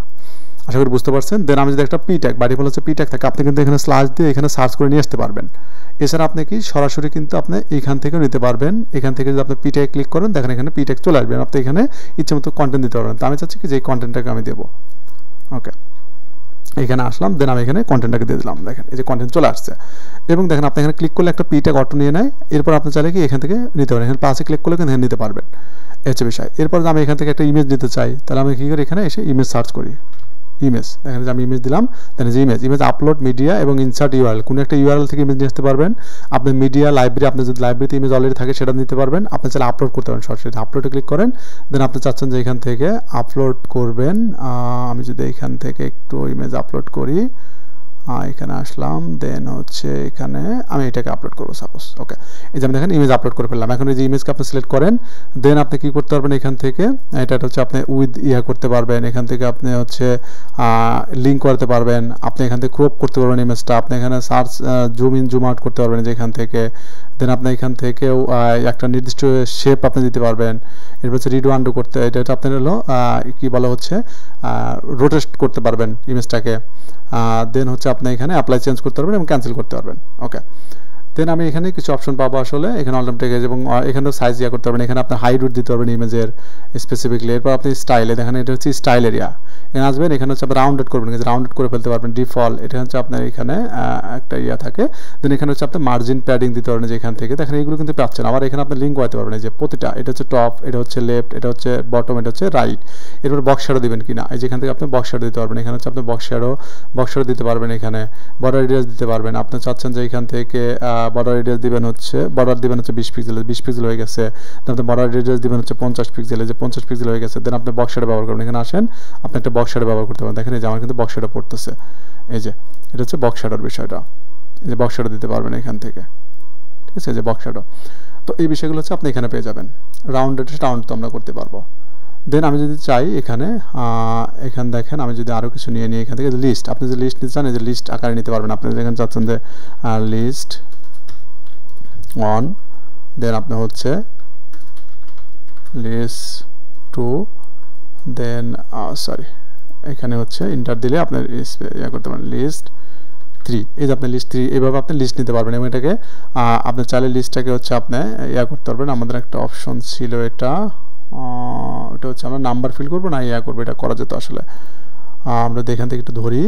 আশা করি বুঝতে পারছেন। দেন আমি যদি একটা পি ট্যাগ, বাড়ি বলে হচ্ছে পি ট্যাগ থাকে, আপনি কিন্তু এখানে স্ল্যাশ দিয়ে এখানে সার্চ করে নিয়ে আসতে পারবেন। এছাড়া আপনি কি সরাসরি কিন্তু আপনি এখান থেকেও নিতে পারবেন। এখান থেকে যদি আপনি পি ট্যাগ ক্লিক করেন, দেখেন এখানে পি ট্যাগ চলে আসবে, আপনি এখানে ইচ্ছে মতো কন্টেন্ট দিতে পারবেন। তো আমি চাচ্ছি কি যে এই কন্টেন্টটাকে আমি দেবো। ওকে, এখানে আসলাম, দেন আমি এখানে কন্টেন্টটাকে দিয়ে দিলাম, দেখেন এই যে কন্টেন্ট চলে আসছে। এবং দেখেন আপনি এখানে ক্লিক করলে একটা পি ট্যাগ অটো নিয়ে নেয়, এরপর আপনি চাইলে কি এখান থেকে নিতে পারেন, এখানে পাশে ক্লিক করলে কিন্তু এখানে নিতে পারবেন, এই হচ্ছে বিষয়। এরপর আমি এখান থেকে একটা ইমেজ দিতে চাই, তাহলে আমি কী করি, এখানে এসে ইমেজ সার্চ করি, ইমেজ, দেখেন যে আমি ইমেজ দিলাম, দেখেন যে ইমেজ আপলোড মিডিয়া এবং ইনসার্ট ইউআরএল, কোনো একটা ইউআরএল থেকে ইমেজ নিয়ে আসতে পারবেন। আপনি মিডিয়া লাইব্রেরি, আপনি যদি লাইব্রেরিতে ইমেজ অলরেডি থাকে সেটা নিতে পারবেন, আপনি চাইলে আপলোড করতে পারেন সরাসরি, আপলোডে ক্লিক করেন। দেন আপনি চাচ্ছেন যে এখান থেকে আপলোড করবেন, আমি যদি এখান থেকে একটু ইমেজ আপলোড করি, এখানে আসলাম, দেন হচ্ছে এখানে আমি এটাকে আপলোড করবো সাপোজ। ওকে, এই যে আমি দেখেন ইমেজ আপলোড করে ফেললাম। এখন এই যে ইমেজকে আপনি সিলেক্ট করেন, দেন আপনি কি করতে পারবেন এখান থেকে, এটা হচ্ছে আপনি উইথ করতে পারবেন, এখান থেকে আপনি হচ্ছে লিঙ্ক করতে পারবেন, আপনি এখান থেকে ক্রপ করতে পারবেন ইমেজটা, আপনি এখানে search zoom in zoom out করতে পারবেন যে এখান থেকে, দেন আপনি এখান থেকেও একটা নির্দিষ্ট শেপ আপনি দিতে পারবেন। এরপর হচ্ছে রিডো আন্ডু করতে, এটা আপনার হলো কি বলা হচ্ছে রোটেট করতে পারবেন ইমেজটাকে। দেন হচ্ছে আপনি এখানে অ্যাপ্লাই চেঞ্জ করতে পারবেন এবং ক্যান্সেল করতে পারবেন। ওকে, দেন আমি এখানে কিছু অপশন পাবো আসলে, এখানে অল্টারনেটিভ এবং এখানেও সাইজ করতে পারবেন, এখানে আপনি হাইট উইডথ দিতে পারবেন ইমেজের স্পেসিফিকলি। এরপর আপনি স্টাইলে দেখেন, এটা হচ্ছে স্টাইল এরিয়া, এখানে আসবেন, এখানে হচ্ছে আপনি রাউন্ডেড করবেন, রাউন্ডেড করে ফেলতে পারবেন ডিফল্ট, এটা হচ্ছে আপনার এখানে একটা থাকে। দেন এখানে হচ্ছে আপনি মার্জিন প্যাডিং দিতে পারবেন যে এখান থেকে, দেখেন এগুলো কিন্তু পাচ্ছেন। আবার এখানে আপনি লিঙ্ক করতে পারবেন, এই যে প্রতিটা, এটা হচ্ছে টপ, এটা হচ্ছে লেফট, এটা হচ্ছে বটম, এটা হচ্ছে রাইট। এরপর বক্স শ্যাডো দিবেন কিনা, এই যে এখান থেকে আপনি বক্স শ্যাডো দিতে পারবেন, এখানে হচ্ছে আপনি বক্স শ্যাডো দিতে পারবেন, এখানে বর্ডার রেডিয়াস দিতে পারবেন। আপনি চাচ্ছেন যে এখান থেকে বর্ডার রেডিয়াস দিবেন হচ্ছে 20 পিক্সেল, 20 পিক্সেল হয়ে গেছে। দেন আপনি বর্ডার রেডিয়াস দিবেন হচ্ছে 50 পিক্সেল, যে 50 পিক্সেল হয়ে গেছে। দেন আপনি বক্স শ্যাডো ব্যবহার করবেন, এখানে আসেন, আপনি একটা বক্স শ্যাডো ব্যবহার করতে পারেন। দেখেন এই যে আমার কিন্তু বক্স শ্যাডো পড়তেছে, এই যে এটা হচ্ছে বক্স শ্যাডোর বিষয়টা, এই যে বক্স শ্যাডো দিতে পারবেন এখান থেকে, ঠিক আছে, এই যে বক্স শ্যাডো। তো এই বিষয়গুলো হচ্ছে আপনি এখানে পেয়ে যাবেন। রাউন্ডেড তো আমরা করতে পারবো। দেন আমি যদি চাই এখানে দেখেন, আমি যদি আরও কিছু নিয়ে নিই এখান থেকে, লিস্ট, আপনি যে লিস্ট নিতে চান এই যে লিস্ট আকারে নিতে পারবেন। আপনি যেখানে চাচ্ছেন যে লিস্ট অন, দেন আপনি হচ্ছে লিস্ট টু, দেন সরি এখানে হচ্ছে ইন্টার দিলে আপনার করতে পারেন লিস্ট 3, এই যে আপনি লিস্ট 3, এইভাবে আপনি লিস্ট নিতে পারবেন। এবং এটাকে আপনি চাইলে লিস্টটাকে হচ্ছে আপনি করতে পারবেন। আমাদের একটা অপশন ছিল এটা হচ্ছে আমরা নাম্বার ফিল করবো না করবো, এটা করা যেত আসলে। আমরা এখান থেকে একটু ধরি,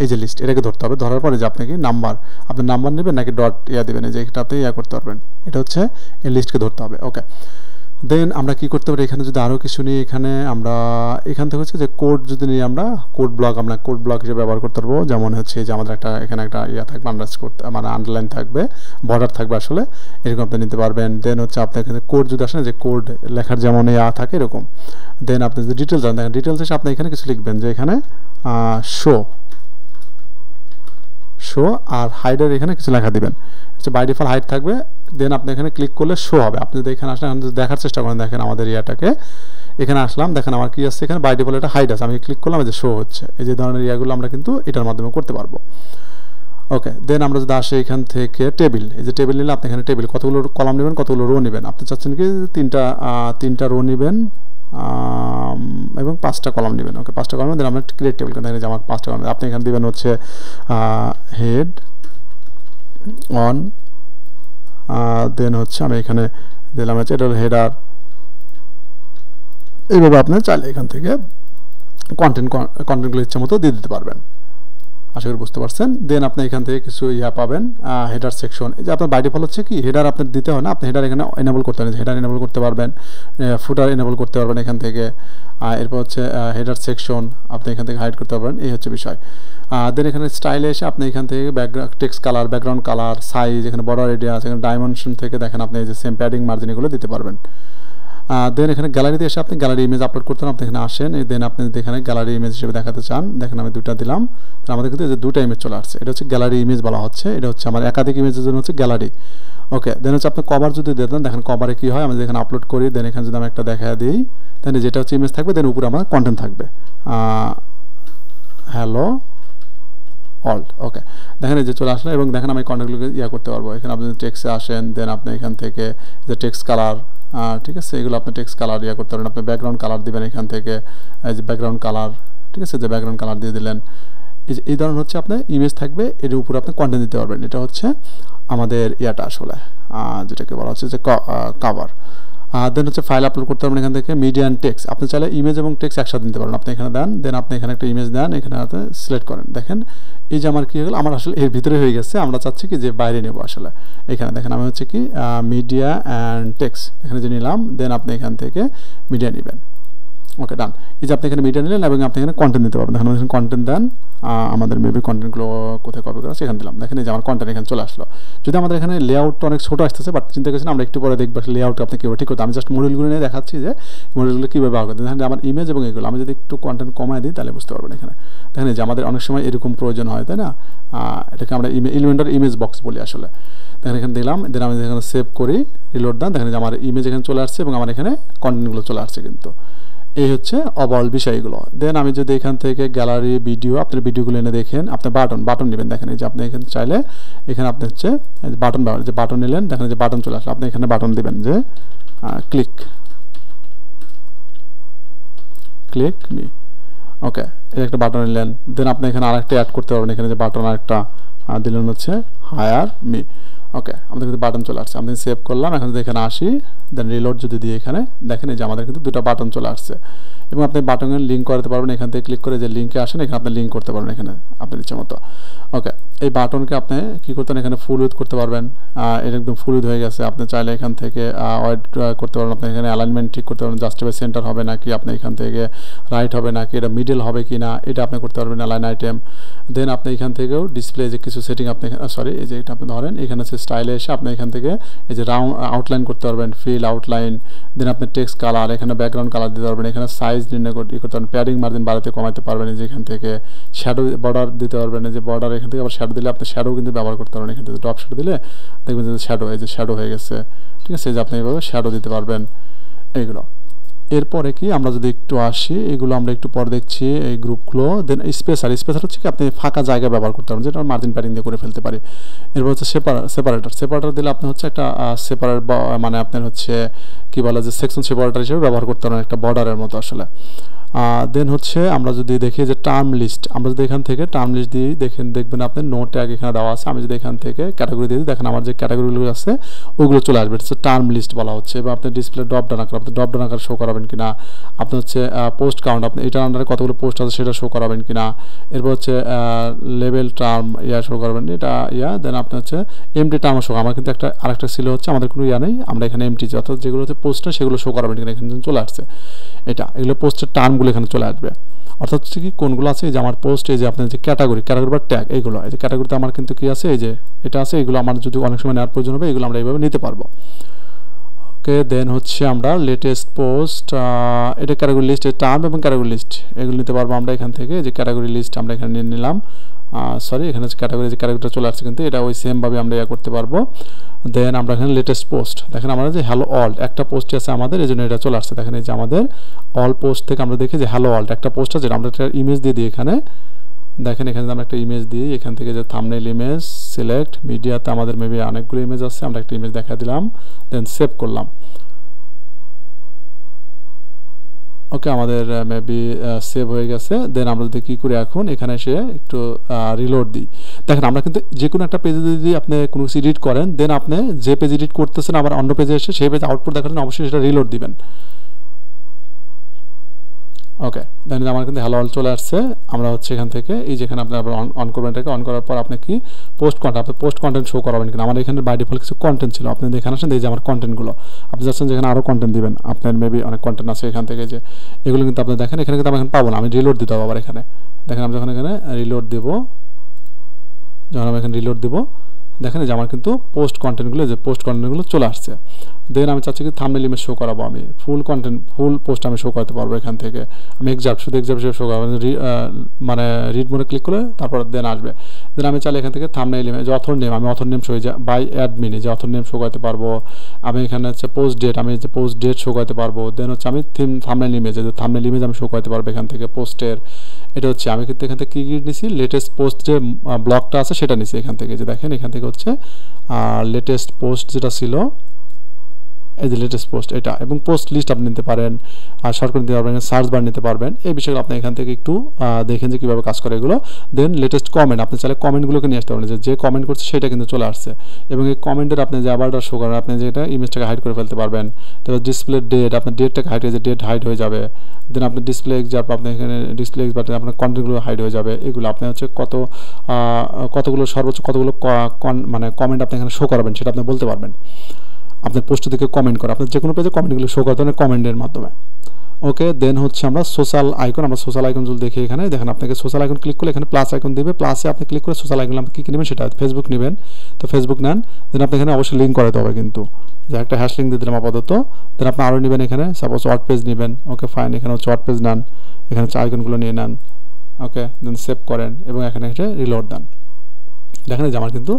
এই যে লিস্ট, এটাকে ধরতে হবে। ধরার পরে যে আপনাকে আপনি নাম্বার নেবেন নাকি ডট দেবেন, এই যে এটা আপনি করতে পারবেন। এটা হচ্ছে এই লিস্টকে ধরতে হবে। ওকে, দেন আমরা কি করতে পারি, এখানে যদি আরও কিছু নিই, এখানে আমরা এখান থেকে হচ্ছে যে কোড যদি নিই, আমরা কোড ব্লক হিসেবে ব্যবহার করতে পারবো। যেমন হচ্ছে যে আমাদের এখানে একটা থাকবে, মানে আন্ডারলাইন থাকবে, বর্ডার থাকবে আসলে, এরকম আপনি নিতে পারবেন। দেন হচ্ছে আপনার এখানে কোড যদি আসেন, যে কোড লেখার যেমন থাকে এরকম। দেন আপনি যদি ডিটেলস জানেন, দেখেন ডিটেলস এসে আপনি এখানে কিছু লিখবেন, যে এখানে শো আর হাইডের এখানে কিছু লেখা দিবেন, হচ্ছে বাই ডিফল্ট হাইড থাকবে। দেন আপনি এখানে ক্লিক করলে শো হবে। আপনি যদি এখানে আসলে দেখার চেষ্টা করেন, দেখেন আমাদের এখানে আসলাম, দেখেন আমার কি আসছে, এখানে বাই ডিফল্ট এটা হাইড আছে, আমি ক্লিক করলাম, এই যে শো হচ্ছে। এই যে ধরনের ইয়াগুলো আমরা কিন্তু এটার মাধ্যমে করতে পারবো। ওকে, দেন আমরা যদি আসি এখান থেকে টেবিল, এই যে টেবিল নিলে আপনি এখানে টেবিল কতগুলো কলাম নেবেন, কতগুলো রো নেবেন, আপনি চাচ্ছেন কি তিনটা রো নেবেন এবং 5টা কলাম নেবেন। ওকে, 5টা কলাম দেন আমরা ক্রিয়েট টেবিল, দেখেন যে আমার 5টা কলাম, আপনি এখানে দিবেন হচ্ছে হেড অন, দেন হচ্ছে আমি এখানে দিলাম হচ্ছে এটা হেডার। এইভাবে আপনি চাইলে এখান থেকে কন্টেন্টগুলো ইচ্ছা মতো দিয়ে দিতে পারবেন। আশা করি বুঝতে পারছেন। দেন আপনি এখান থেকে কিছু পাবেন, হেডার সেকশন, এই যে আপনার বাই ডিফল্ট হচ্ছে কি হেডার আপনার দিতে হয় না, আপনি হেডার এখানে এনেবল করতে পারেন, হেডার এনেবল করতে পারবেন, ফুটার এনেবল করতে পারবেন এখান থেকে। এরপর হচ্ছে হেডার সেকশন আপনি এখান থেকে হাইড করতে পারবেন, এই হচ্ছে বিষয়। দেন এখানে স্টাইলে এসে আপনি এখান থেকে text colour, background colour, size, এখানে বর্ডার রেডিয়াস আছে, এখানে ডাইমেনশন থেকে দেখেন আপনি এই যে সেম প্যাডিং মার্জিন এগুলো দিতে পারবেন। দেন এখানে গ্যালারিতে এসে আপনি গ্যালারি ইমেজ আপলোড করতে আপনি এখানে আসেন। দেন আপনি এখানে গ্যালারি ইমেজ হিসেবে দেখাতে চান, দেখেন আমি 2টা দিলাম, আমাদের কিন্তু যে 2টা ইমেজ চলে আসছে, এটা হচ্ছে গ্যালারি ইমেজ বলা হচ্ছে। এটা হচ্ছে আমার একাধিক ইমেজের জন্য হচ্ছে গ্যালারি। ওকে, দেন হচ্ছে আপনি কভার যদি দেন, দেখেন কভারে কি হয়, আমি এখানে আপলোড করি, দেন এখানে যদি আমি একটা দেখা দিই, দেন যেটা হচ্ছে ইমেজ থাকবে, দেন উপরে আমার কন্টেন্ট থাকবে হ্যালো অল্ট। ওকে, দেখেন এই যে চলে আসলে, এবং দেখেন আমি কন্টেন্টগুলোকে করতে পারবো। এখানে আপনি টেক্সটে আসেন, দেন আপনি এখান থেকে যে টেক্সট কালার, ঠিক আছে, এগুলো আপনি টেক্সট কালার করতে পারেন। আপনি ব্যাকগ্রাউন্ড কালার দিবেন এখান থেকে, এই যে ব্যাকগ্রাউন্ড কালার, ঠিক আছে, যে ব্যাকগ্রাউন্ড কালার দিয়ে দিলেন। এই ধরনের হচ্ছে আপনার ইমেজ থাকবে, এর উপরে আপনি কন্টেন্ট দিতে পারবেন। এটা হচ্ছে আমাদের আসলে যেটাকে বলা হচ্ছে যে কভার। দেন হচ্ছে ফাইল আপলোড করতে পারবেন এখান থেকে, মিডিয়া অ্যান্ড টেক্সট, আপনি চাইলে ইমেজ এবং টেক্সট একসাথে দিতে পারেন। আপনি এখানে দেন, দেন আপনি এখানে একটা ইমেজ দেন, এখানে আপনি সিলেক্ট করেন। দেখেন এই যে আমার কি হলো, আমার আসলে এর ভিতরে হয়ে গেছে, আমরা চাচ্ছি কি যে বাইরে নেব আসলে। এখানে দেখেন আমি হচ্ছে কি মিডিয়া অ্যান্ড টেক্সট এখানে যে নিলাম, দেন আপনি এখান থেকে মিডিয়া নেবেন। ওকে ডান। এই যে আপনি এখানে মিডিয়া নিলেন এবং আপনি এখানে কন্টেন্ট দিতে পারবেন। দেখেন এখানে কন্টেন্ট দেন, আমাদের মেবি কন্টেন্টগুলো কোথায় কপি করা সেখানে দিলাম। দেখেন এই যে আমার কন্টেন্ট এখানে চলে আসলো। যদি আমাদের এখানে লেআউটটা অনেক ছোটো আসতেছে, বাট চিন্তা করছেন আমরা একটু পরে দেখবো লেআউট আপনি কীভাবে ঠিক করতে। আমি জাস্ট মডিউলগুলো নিয়ে দেখাচ্ছি যে মডিউলগুলো কীভাবে ব্যবহার করতে। দেখেন আমার ইমেজ এবং এগুলো আমি যদি একটু কন্টেন্ট কমায় দিই তাহলে বুঝতে পারবেন। এখানে দেখেন যে আমাদের অনেক সময় এরকম প্রয়োজন হয়, তাই না? এটাকে আমরা এলিমেন্টার ইমেজ বক্স বলি আসলে। দেখেন এখানে দিলাম, দেন আমি এখানে সেভ করি, রিলোড দেন, দেখেন যে আমার ইমেজ এখানে চলে আসছে এবং আমার এখানে কন্টেন্টগুলো চলে আসছে। কিন্তু এই হচ্ছে ওভারঅল বিষয়গুলো। দেন আমি যদি এখান থেকে গ্যালারি ভিডিও, আপনার ভিডিওগুলো এনে দেখেন, আপনি বাটন নেবেন। দেখেন এই যে আপনি এখানে চাইলে এখানে আপনি হচ্ছে বাটন ব্যবহার, যে বাটন নিলেন, দেখেন যে বাটন চলে আসলো। আপনি এখানে বাটন দিবেন যে ক্লিক মি, ওকে এই একটা বাটন নিলেন। দেন আপনি এখানে আরেকটা অ্যাড করতে পারবেন। এখানে যে বাটন আরেকটা দিলেন হচ্ছে হায়ার মি, ওকে আমাদের কিন্তু বাটন চলে আসছে। আমি সেভ করলাম, এখন যদি এখানে আসি, দেন রিলোড যদি দিই, এখানে দেখেন এই যে আমাদের কিন্তু দুটো বাটন চলে আসছে। এবং আপনি বাটনের লিঙ্ক করতে পারবেন। এখান থেকে ক্লিক করে যে লিঙ্কে আসেন, এখানে আপনি লিঙ্ক করতে পারবেন এখানে আপনার ইচ্ছে মতো। ওকে এই বাটনকে আপনি কী করতেন, এখানে ফুল উইথ করতে পারবেন। এটা একদম ফুল উইথ হয়ে গেছে। আপনি চাইলে এখান থেকে ওয়াইড করতে পারবেন। আপনি এখানে অ্যালাইনমেন্ট ঠিক করতে পারবেন, জাস্টিফাই সেন্টার হবে নাকি, আপনি এখান থেকে রাইট হবে নাকি, এটা মিডল হবে কি না, এটা আপনি করতে পারবেন অ্যালাইন আইটেম। দেন আপনি এখান থেকেও ডিসপ্লে যে কিছু সেটিং আপনি সরি এই যে এটা আপনি ধরেন, এখানে হচ্ছে স্টাইলে এসে আপনি এখান থেকে এই যে রাউন্ড আউটলাইন করতে পারবেন, ফিল আউটলাইন। দেন আপনি টেক্সট কালার, এখানে ব্যাকগ্রাউন্ড কালার দিতে পারবেন। এখানে সাইজ নির্ণয় করতে পারবেন, প্যাডিং মার্জিন বাড়াতে কমাতে পারবেন। এই যে এখান থেকে শ্যাডো বর্ডার দিতে পারবেন। এই যে বর্ডার এখান থেকে আবার শ্যাডো দিলে আপনি শ্যাডো কিন্তু ব্যবহার করতে পারবেন। এখান থেকে ড্রপ শ্যাডো দিলে দেখবেন যে শ্যাডো, এই যে শ্যাডো হয়ে গেছে, ঠিক আছে? এই যে আপনি এইভাবে শ্যাডো দিতে পারবেন এইগুলো। এরপরে কি আমরা যদি একটু আসি, এগুলো আমরা একটু পরে দেখছি এই গ্রুপগুলো। দেন স্পেসার হচ্ছে কি আপনি ফাঁকা জায়গা ব্যবহার করতে পারেন, যেটা মার্জিন প্যাডিং দিয়ে করে ফেলতে পারি। এরপর হচ্ছে সেপারেটর দিলে আপনি হচ্ছে একটা সেপারেট মানে আপনার হচ্ছে কি বলে যে সেকশন সেপারেটর হিসেবে ব্যবহার করতে পারেন, একটা বর্ডারের মতো আসলে। দেন হচ্ছে আমরা যদি দেখি যে টার্ম লিস্ট, আমরা যদি এখান থেকে টার্ম লিস্ট দিই, দেখবেন আপনি নো ট্যাগ এখানে দেওয়া আছে। আমি যদি এখান থেকে ক্যাটাগরি দিয়ে দিই, দেখেন আমার যে ক্যাটাগরিগুলো আছে ওগুলো চলে আসবে। এটা টার্ম লিস্ট বলা হচ্ছে। এবং আপনি ডিসপ্লে ড্রপ ডাউন আকার, আপনি ড্রপ ডাউন আকার শো করাবেন কিনা, আপনি হচ্ছে পোস্ট কাউন্ট, আপনি এটার আন্ডারে কতগুলো পোস্ট আছে সেটা শো করাবেন কিনা। এরপর হচ্ছে লেভেল টার্ম শো করবেন, এটা দেন আপনি হচ্ছে এমটি টার্ম শো। আমার কিন্তু আরেকটা ছিল হচ্ছে আমাদের কোনো নেই, আমরা এখানে এমটি অর্থাৎ যেগুলো হচ্ছে পোস্ট না সেগুলো শো করাবেন কিনা, এখানে চলে আসছে। এগুলো পোস্টের টার্মগুলো এখানে চলে আসবে। অর্থাৎ হচ্ছে কি কোনগুলো আছে, এই যে আমার পোস্ট, এই যে আপনার যে ক্যাটাগরি বা ট্যাগ, এইগুলো এই যে ক্যাটাগরিতে আমার কিন্তু কি আছে, এই যে এটা আছে। এগুলো আমার যদি অনেক সময় নেওয়ার প্রয়োজন হবে, এগুলো আমরা এইভাবে নিতে পারবো। ওকে দেন হচ্ছে আমরা লেটেস্ট পোস্ট, এটা ক্যাটাগরি লিস্ট, টার্ম এবং ক্যাটাগরি লিস্ট এগুলো নিতে পারবো আমরা এখান থেকে। যে ক্যাটাগরি লিস্ট আমরা এখানে নিয়ে নিলাম, সরি এখানে হচ্ছে ক্যাটাগরিটা চলে আসছে, কিন্তু এটা ওই সেমভাবে আমরা করতে পারবো। দেন আমরা এখানে লেটেস্ট পোস্ট, দেখেন আমরা যে হ্যালো অল একটা পোস্ট আছে আমাদের, এই জন্য এটা চলে আসছে। দেখেন এই যে আমাদের অল পোস্ট থেকে আমরা দেখি যে হ্যালো অল একটা পোস্ট আছে, আমরা একটা ইমেজ দিয়ে দিই এখানে। দেখেন এখানে আমরা একটা ইমেজ দিই, এখান থেকে যে থাম্বনেইল ইমেজ সিলেক্ট, মিডিয়াতে আমাদের মেবি অনেকগুলো ইমেজ আছে, আমরা একটা ইমেজ দেখা দিলাম, দেন সেভ করলাম। ওকে আমাদের মেবি সেভ হয়ে গেছে। দেন আমরা যদি কী করি, এখন এখানে এসে একটু রিলোড দিই। দেখেন আমরা কিন্তু যে কোনো একটা পেজে যদি আপনি কোনো কিছু এডিট করেন, দেন আপনি যে পেজ এডিট করতেছেন আবার অন্য পেজে এসে সেই পেজ আউটপুট দেখার জন্য অবশ্যই সেটা রিলোড দিবেন। ওকে দেন আমার কিন্তু হ্যালো অল চলে আসছে। আমরা হচ্ছে এখান থেকে এই যেখানে আপনি আবার অন করবেন, এটাকে অন করার পর আপনি কি পোস্ট কন্টেন্ট শো করাবেন কিনা। আমার এখানে বাই ডিফল্ট কিছু কন্টেন্ট ছিল, আপনি দেখে আসেন এই যে আমার কন্টেন্টগুলো, আপনি যাচ্ছেন যেখানে আরও কন্টেন্ট দিবেন, আপনার মেবি অনেক কন্টেন্ট আছে এখান থেকে, যে এগুলো কিন্তু আপনি দেখেন এখানে কিন্তু আমি এখন পাবো না, আমি রিলোড দিতে হবে আবার এখানে। দেখেন আমি যখন এখানে রিলোড দেবো, যখন আমি এখানে রিলোড দেবো, দেখেন যে আমার কিন্তু পোস্ট কন্টেন্টগুলো চলে আসছে। দেন আমি চাচ্ছি কি থাম্বনেইল ইমেজ শো করাবো, আমি ফুল পোস্ট আমি শো করতে পারবো এখান থেকে। আমি শুধু এক্সাম্পল হিসেবে শো করাবো, মানে রিড মোডে ক্লিক করে তারপর দেন আসবে। দেন আমি চাইলে এখান থেকে থাম্বনেইল ইমেজ, অথর নেম, আমি অথর নেম শো হয়ে যায় বাই অ্যাডমিনে, যে অথর নেম শো করতে পারবো। আমি এখানে হচ্ছে পোস্ট ডেট, আমি যে পোস্ট ডেট শো করতে পারবো। দেন হচ্ছে আমি থাম্বনেইল ইমেজ আমি শো করতে পারবো এখান থেকে পোস্টের। এটা হচ্ছে আমি কিন্তু এখান থেকে কী নিছি, লেটেস্ট পোস্ট যে ব্লগটা আছে সেটা নিছি এখান থেকে। যে দেখেন এখান থেকে হচ্ছে লেটেস্ট পোস্ট যেটা ছিল, এই যে লেটেস্ট পোস্ট এটা, এবং পোস্ট লিস্ট আপনি নিতে পারেন, আর শর্টকাট নিতে পারবেন, সার্চ বার নিতে পারবেন। এই বিষয়গুলো আপনি এখান থেকে একটু দেখেন যে কীভাবে কাজ করে এগুলো। দেন লেটেস্ট কমেন্ট, আপনি চাইলে কমেন্টগুলোকে নিয়ে আসতে পারেন, যে কমেন্ট করছে সেটা কিন্তু চলে আসছে। এবং এই কমেন্টের আপনি যে আবারটা শো করেন, আপনি যেটা ইমেজটাকে হাইড করে ফেলতে পারবেন। তারপর ডিসপ্লে ডেট, আপনার ডেটটাকে হাইড হয়ে যায়, ডেট হাইড হয়ে যাবে। দেন আপনি ডিসপ্লে এক্সাম্পল, আপনি এখানে ডিসপ্লে এক্সাম্পল আপনার কন্টেন্টগুলো হাইড হয়ে যাবে। এগুলো আপনি হচ্ছে কতগুলো সর্বোচ্চ কতগুলো মানে কমেন্ট আপনি এখানে শো করাবেন সেটা আপনি বলতে পারবেন। আপনার পোস্ট থেকে কমেন্ট করা, আপনার যে কোনো পেজে কমেন্টগুলো শো করতে হবে কমেন্টের মাধ্যমে। ওকে, দেন হচ্ছে আমরা সোশ্যাল আইকন, আমরা সোশ্যাল আইকন যদি দেখি এখানে দেখেন আপনাকে সোশ্যাল আইকন ক্লিক করলে এখানে প্লাস আইকন দিবে, প্লাসে আপনি ক্লিক করে সোশ্যাল আইকন আপনি কী নেবেন সেটা ফেসবুক নেবেন, তো ফেসবুক নেন, দেন আপনি এখানে অবশ্যই লিঙ্ক করাতে হবে কিন্তু, যে একটা হ্যাশ লিঙ্ক দিয়ে দিলাম আপাতত, দেন আপনি আরও নেবেন এখানে সাপোজ ওয়ার্ড পেজ নেবেন, ওকে ফাইন, এখানে হচ্ছে ওয়ার্ড পেজ নেন, এখানে হচ্ছে আইকনগুলো নিয়ে নেন, ওকে দেন সেভ করেন এবং এখানে একটা রিলোড দেন, দেখেন যে আমার কিন্তু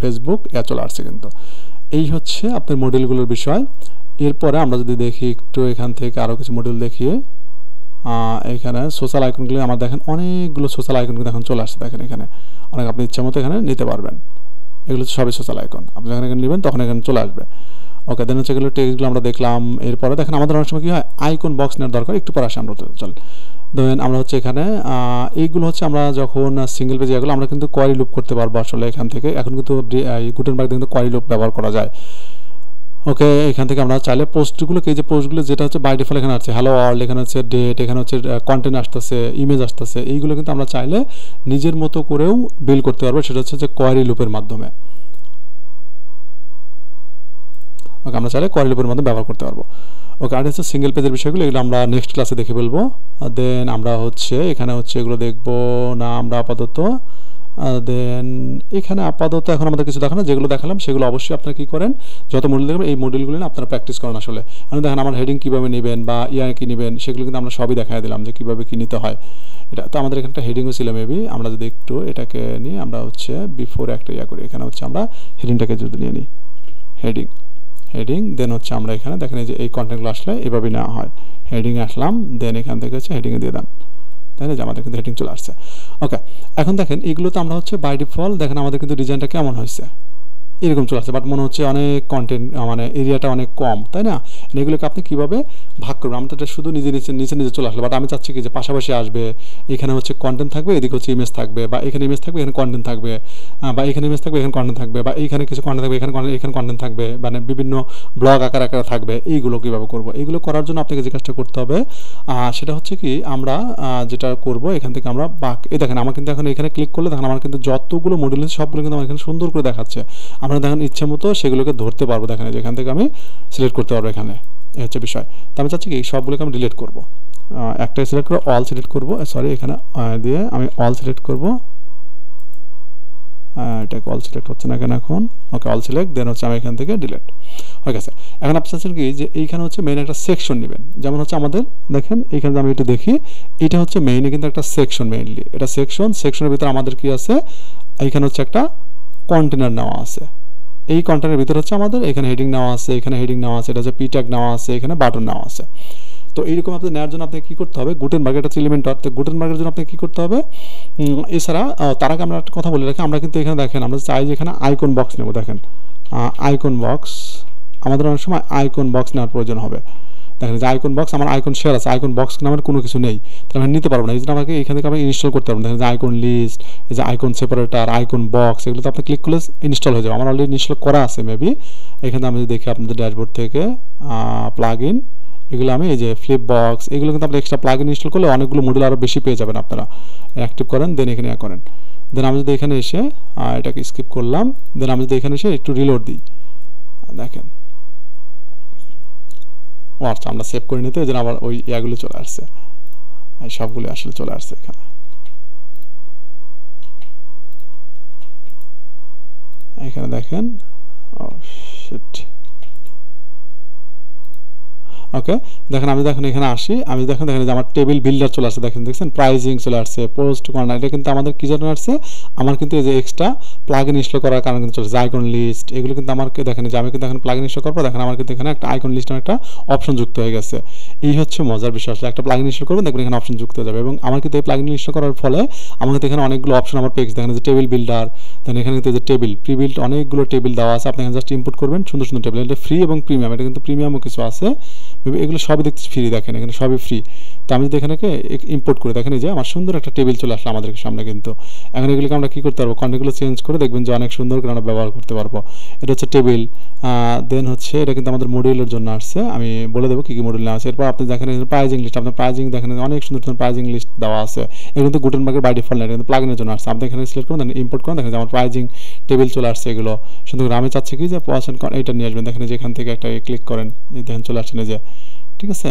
ফেসবুক চলে আসছে কিন্তু। এই হচ্ছে আপনার মডেলগুলোর বিষয়। এরপরে আমরা যদি দেখি একটু এখান থেকে আরও কিছু মডেল দেখিয়ে, এখানে সোশ্যাল আইকনগুলো আমার দেখেন অনেকগুলো সোশ্যাল আইকনগুলো এখন চলে আসছে, দেখেন এখানে অনেক আপনি ইচ্ছা মতো এখানে নিতে পারবেন, এগুলো সবই সোশ্যাল আইকন, আপনি যখন এখানে নেবেন তখন এখানে চলে আসবে। ওকে দেন হচ্ছে এগুলো টেক্সটগুলো আমরা দেখলাম। এরপরে দেখেন আমাদের অনেক সময় কী হয় আইকন বক্স নেওয়ার দরকার, একটু পরে আসে আমরা চল দেন আমরা হচ্ছে এখানে এইগুলো হচ্ছে আমরা যখন সিঙ্গেল পেজ এগুলো আমরা কিন্তু কোয়ারি লুপ করতে পারবো আসলে এখান থেকে, এখন কিন্তু গুটেনবার্গ কিন্তু কোয়ারি লুপ ব্যবহার করা যায়। ওকে এখান থেকে আমরা চাইলে পোস্টগুলোকে, এই যে পোস্টগুলো যেটা হচ্ছে বাই ডিফল্ট এখানে আছে হ্যালো ওয়ার্ল্ড, এখানে হচ্ছে ডেট, এখানে হচ্ছে কন্টেন্ট আসতেছে, ইমেজ আসতেছে, এইগুলো কিন্তু আমরা চাইলে নিজের মতো করেও বিল্ড করতে পারবো, সেটা হচ্ছে যে কোয়ারি লুপের মাধ্যমে। ওকে আমরা চাইলে কোয়ারি লুপের মাধ্যমে ব্যবহার করতে পারবো। ওকে আর হচ্ছে সিঙ্গেল পেজের বিষয়গুলো এগুলো আমরা নেক্সট ক্লাসে দেখে ফেলবো। দেন আমরা হচ্ছে এখানে হচ্ছে এগুলো দেখবো না আমরা আপাতত, দেন এখানে আপাতত এখন আমাদের কিছু দেখানো, যেগুলো দেখালাম সেগুলো অবশ্যই আপনারা কী করেন, যত মডেল দেখবেন এই মডেলগুলো আপনারা প্র্যাকটিস করেন আসলে। এখন দেখেন আমার হেডিং কীভাবে নেবেন বা ইয়ার কী নেবেন সেগুলো কিন্তু আমরা সবই দেখাই দিলাম যে কীভাবে কী নিতে হয়। এটা তো আমাদের এখানে একটা হেডিংও ছিল মেবি, আমরা যদি একটু এটাকে নিয়ে আমরা হচ্ছে বিফোর একটা ইয়া করি, এখানে হচ্ছে আমরা হেডিংটাকে যদি নিয়ে নিই হেডিং দেন হচ্ছে আমরা এখানে দেখেন এই যে এই কন্টেন্টগুলো আসলে এভাবে নেওয়া হয়, হেডিংয়ে আসলাম দেন এখান থেকে হচ্ছে হেডিংয়ে দিয়ে দেন, তাই না যে আমাদের কিন্তু হেডিং চলে আসছে। ওকে এখন দেখেন এগুলো তো আমরা হচ্ছে বাই ডিফল্ট দেখেন আমাদের কিন্তু ডিজাইনটা কেমন হয়েছে এরকম চলে আসছে, বাট মনে হচ্ছে অনেক কন্টেন্ট মানে এরিয়াটা অনেক কম, তাই না? এগুলোকে আপনি কীভাবে ভাগ করবেন, আমরা তো এটা শুধু নিচে চলে আসলো, বাট আমি চাচ্ছি কি যে পাশাপাশি আসবে, এখানে হচ্ছে কন্টেন্ট থাকবে, এদিকে হচ্ছে ইমেজ থাকবে, বা এখানে ইমেজ থাকবে এখানে কন্টেন্ট থাকবে, বা এখানে ইমেজ থাকবে এখানে কন্টেন্ট থাকবে, বা এইখানে কিছু কন্টেন্ট থাকবে এখানে কন্টেন্ট থাকবে, মানে বিভিন্ন ব্লগ আকারে থাকবে। এইগুলো কীভাবে করবো, এইগুলো করার জন্য আপনাকে যে কাজটা করতে হবে সেটা হচ্ছে কি আমরা যেটা করব এখান থেকে আমরা এই দেখেন আমার কিন্তু এখন এখানে ক্লিক করলে দেখেন আমার কিন্তু যতগুলো মডেল আছে সবগুলো কিন্তু আমার এখানে সুন্দর করে দেখাচ্ছে, আমরা দেখেন ইচ্ছে মতো সেগুলোকে ধরতে পারবো, দেখেন যেখান থেকে আমি সিলেক্ট করতে পারবো, এখানে এই হচ্ছে বিষয়। তো আমি চাচ্ছি কি সবগুলোকে আমি ডিলিট করবো, একটাই সিলেক্ট করে অল সিলেক্ট করবো, সরি এখানে দিয়ে আমি অল সিলেক্ট করবো, এটাকে অল সিলেক্ট হচ্ছে না কেন এখন, ওকে অল সিলেক্ট দেন হচ্ছে আমি এখান থেকে ডিলিট হয়ে গেছে। এখন আপনি চাচ্ছেন কি যে এইখানে হচ্ছে মেইন একটা সেকশন নেবেন, যেমন হচ্ছে আমাদের দেখেন এইখানে আমি একটু দেখি, এটা হচ্ছে মেইনে কিন্তু একটা সেকশন, মেইনলি এটা সেকশনের ভিতরে আমাদের কি আছে, এইখানে হচ্ছে একটা কন্টেনার নেওয়া আছে, এই কন্টেনারের ভিতরে হচ্ছে আমাদের এখানে হেডিং নেওয়া আছে, এখানে হেডিং নেওয়া আছে, এটা হচ্ছে পি ট্যাগ নেওয়া আছে, এখানে বাটন নেওয়া আছে। তো এইরকম আপনি নেওয়ার জন্য আপনাকে কী করতে হবে, গুটেনবার্গ একটা এলিমেন্টর, তো গুটেনবার্গের জন্য আপনাকে কী করতে হবে, এছাড়া তার আগে আমরা একটা কথা বলে রাখি, আমরা কিন্তু এখানে দেখেন আমরা চাই যে এখানে আইকন বক্স নেব, দেখেন আইকন বক্স আমাদের অনেক সময় আইকন বক্স নেওয়ার প্রয়োজন হবে, দেখেন যে আইকন বক্স আমার আইকন শেয়ার আছে, আইকন বক্স নামের কোনো কিছু নেই, তাহলে আমি নিতে পারবো না, এই জন্য আমাকে এখান থেকে আমি ইনস্টল করতে পারবো। দেখেন যে আইকন লিস্ট, এই যে আইকন সেপারেটার, আইকন বক্স, এগুলো তো আপনি ক্লিক করলে ইনস্টল হয়ে যাবে, আমার অলরেডি ইনস্টল করা আছে মেবি। এখানে আমি দেখি আপনাদের ড্যাশবোর্ড থেকে প্লাগ ইন, এগুলো আমি এই যে ফ্লিপ বক্স, এগুলো কিন্তু আপনি এক্সট্রা প্লাগ ইন ইনস্টল করলে অনেকগুলো মডেল আরও বেশি পেয়ে যাবেন আপনারা, অ্যাক্টিভ করেন দেন এখানে করেন, দেন আমি যদি এখানে এসে এটাকে স্কিপ করলাম, দেন আমি যদি এখানে এসে একটু রিলোড দিই, দেখেন আচ্ছা আমরা সেভ করে নিতে, এই জন্য আবার ওই ইয়াগুলো চলে আসছে, সবগুলো আসলে চলে আসছে এখানে, এখানে দেখেন ওকে দেখেন আমি দেখেন এখানে আসি, আমি দেখেন যে আমার টেবিল বিল্ডার চলে আসছে, দেখছেন প্রাইজিং চলে আসছে, পোস্ট কর্নার, এটা কিন্তু আমাদের কি জন্য আসছে, আমার কিন্তু এই যে এক্সট্রা প্লাগ ইন ইনস্টল করার কারণে কিন্তু চলে আসছে, আইকন লিস্ট, এগুলো কিন্তু আমাকে দেখেন যে আমি কিন্তু এখন প্লাগ ইন ইনস্টল করবো, দেখেন আমার কিন্তু এখানে একটা আইকন লিস্ট একটা অপশন যুক্ত হয়ে গেছে। এই হচ্ছে মজার বিষয়, আসলে একটা প্লাগ ইন ইনস্টল করবেন দেখবেন এখানে অপশন যুক্ত হয়ে যাবে, এবং আমার কিন্তু এই প্লাগ ইন ইনস্টল করার ফলে আমার কিন্তু এখানে অনেকগুলো অপশন আমার পেজ, দেখেন যে টেবিল বিল্ডার, দেন এখানে কিন্তু যে টেবিল প্রি বিল্ড অনেকগুলো টেবিল দেওয়া আছে, আপনি এখানে জাস্ট ইম্পোর্ট করবেন সুন্দর সুন্দর টেবিল, এটা ফ্রি এবং প্রিমিয়াম, এটা কিন্তু প্রিমিয়ামও কিছু আছে, এগুলো সবই দেখতে ফ্রি, দেখেন এখানে সবই ফ্রি। তো আমি যদি এখানে ইম্পোর্ট করে দেখেন যে আমার সুন্দর একটা টেবিল চলে আসলো আমাদের সামনে, কিন্তু এখন এগুলোকে আমরা কী করতে পারবো, কন্টেন্টগুলো চেঞ্জ করে দেখবেন যে অনেক সুন্দর করে আমরা ব্যবহার করতে পারবো। এটা হচ্ছে টেবিল, দেন হচ্ছে এটা কিন্তু আমাদের মডিউলের জন্য আসছে, আমি বলে দেবো কী কী মডিউল নেওয়া আছে। এরপর আপনি দেখেন প্রাইজিং লিস্ট, আপনার প্রাইজিং দেখেন অনেক সুন্দর সুন্দর প্রাইজিং লিস্ট দেওয়া আছে, এগুলো কিন্তু গুটেনবার্গের বাই ডিফল্ট নেই, কিন্তু প্লাগইনের জন্য আসছে, আপনি এখানে সিলেক্ট করুন, ইম্পোর্ট করুন, দেখেন যে আমার প্রাইজিং টেবিল চলে আসছে, এগুলো সুন্দর করে। আমি চাচ্ছি কি যে পছন্দ এইটা নিয়ে আসবেন, দেখেন যে এখান থেকে একটা ক্লিক করেন, দেখেন চলে আসছে, যে ঠিক আছে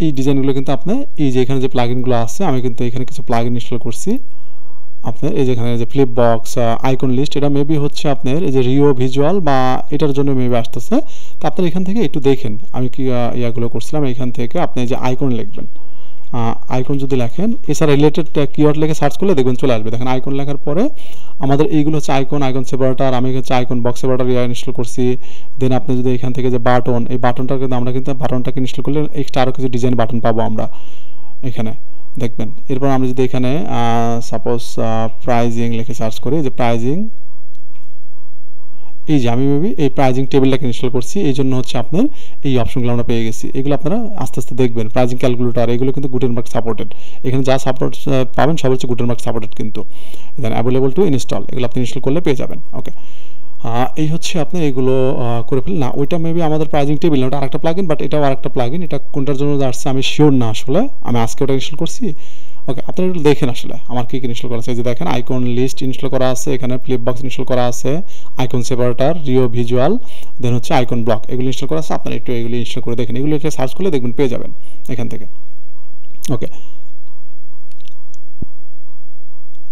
এই ডিজাইনগুলো কিন্তু আপনি এই যে এখানে যে প্লাগইনগুলো আছে, আমি কিন্তু এখানে কিছু প্লাগইন ইনস্টল করছি। আপনার এই যেখানে যে ফ্লিপ বক্স, আইকন লিস্ট, এটা মেবি হচ্ছে আপনার এই যে রিও ভিজুয়াল বা এটার জন্য মেবি আসতেছে। তো আপনার এখান থেকে একটু দেখেন আমি কি ইয়াগুলো করছিলাম। এখান থেকে আপনি যে আইকন লিখবেন, আইকন যদি লেখেন, এছাড়া রিলেটেড কিওয়ার্ড লিখে সার্চ করলে দেখবেন চলে আসবে। দেখেন আইকন লেখার পরে আমাদের এইগুলো হচ্ছে আইকন সেপারেটার, আমি হচ্ছে আইকন বক্স সেপারেটার ইনস্টল করছি। দেন আপনি যদি এখান থেকে যে বাটন, এই বাটনটা কিন্তু আমরা কিন্তু বাটনটাকে ইনস্টল করলে এক্সট্রা আরও কিছু ডিজাইন বাটন পাবো আমরা এখানে দেখবেন। এরপর আমরা যদি এখানে সাপোজ প্রাইজিং লিখে সার্চ করি, যে প্রাইজিং, এই যে আমি মেবি এই প্রাইজিং টেবিলটাকে ইনস্টল করছি, এই জন্য হচ্ছে আপনার এই অপশনগুলো আমরা পেয়ে গেছি। এগুলো আপনারা আস্তে আস্তে দেখবেন। প্রাইজিং ক্যালকুলেটর, এগুলো কিন্তু গুটেনবার্গ সাপোর্টেড, এখানে যা সাপোর্ট পাবেন সব হচ্ছে গুটেনবার্গ সাপোর্টেড কিন্তু। দেন অ্যাভেলেবল টু ইনস্টল, এগুলো আপনি ইনস্টল করলে পেয়ে যাবেন। ওকে, এই হচ্ছে আপনি এগুলো করে ফেলেন। না, ওইটা মেবি আমাদের প্রাইজিং টেবিল না, ওটা আরেকটা প্লাগইন, বাট এটাও আরেকটা প্লাগইন। এটা কোনটার জন্য আসছে আমি শিওর না আসলে, আমি আজকে ওটা ইনস্টল করছি। ওকে, আপনারা একটু দেখেন আসলে আমার কী ইনস্টল করা আছে। এই যে দেখেন আইকন লিস্ট ইনস্টল করা আছে, এখানে ফ্লিপ বক্স ইনস্টল করা আছে, আইকন সেপারেটার, রিও ভিজুয়াল, দেন হচ্ছে আইকন ব্লক, এগুলো ইনস্টল করা আছে। আপনারা একটু এগুলো ইনস্টল করে দেখেন, এগুলো একটা সার্চ করলে দেখবেন পেয়ে যাবেন এখান থেকে। ওকে,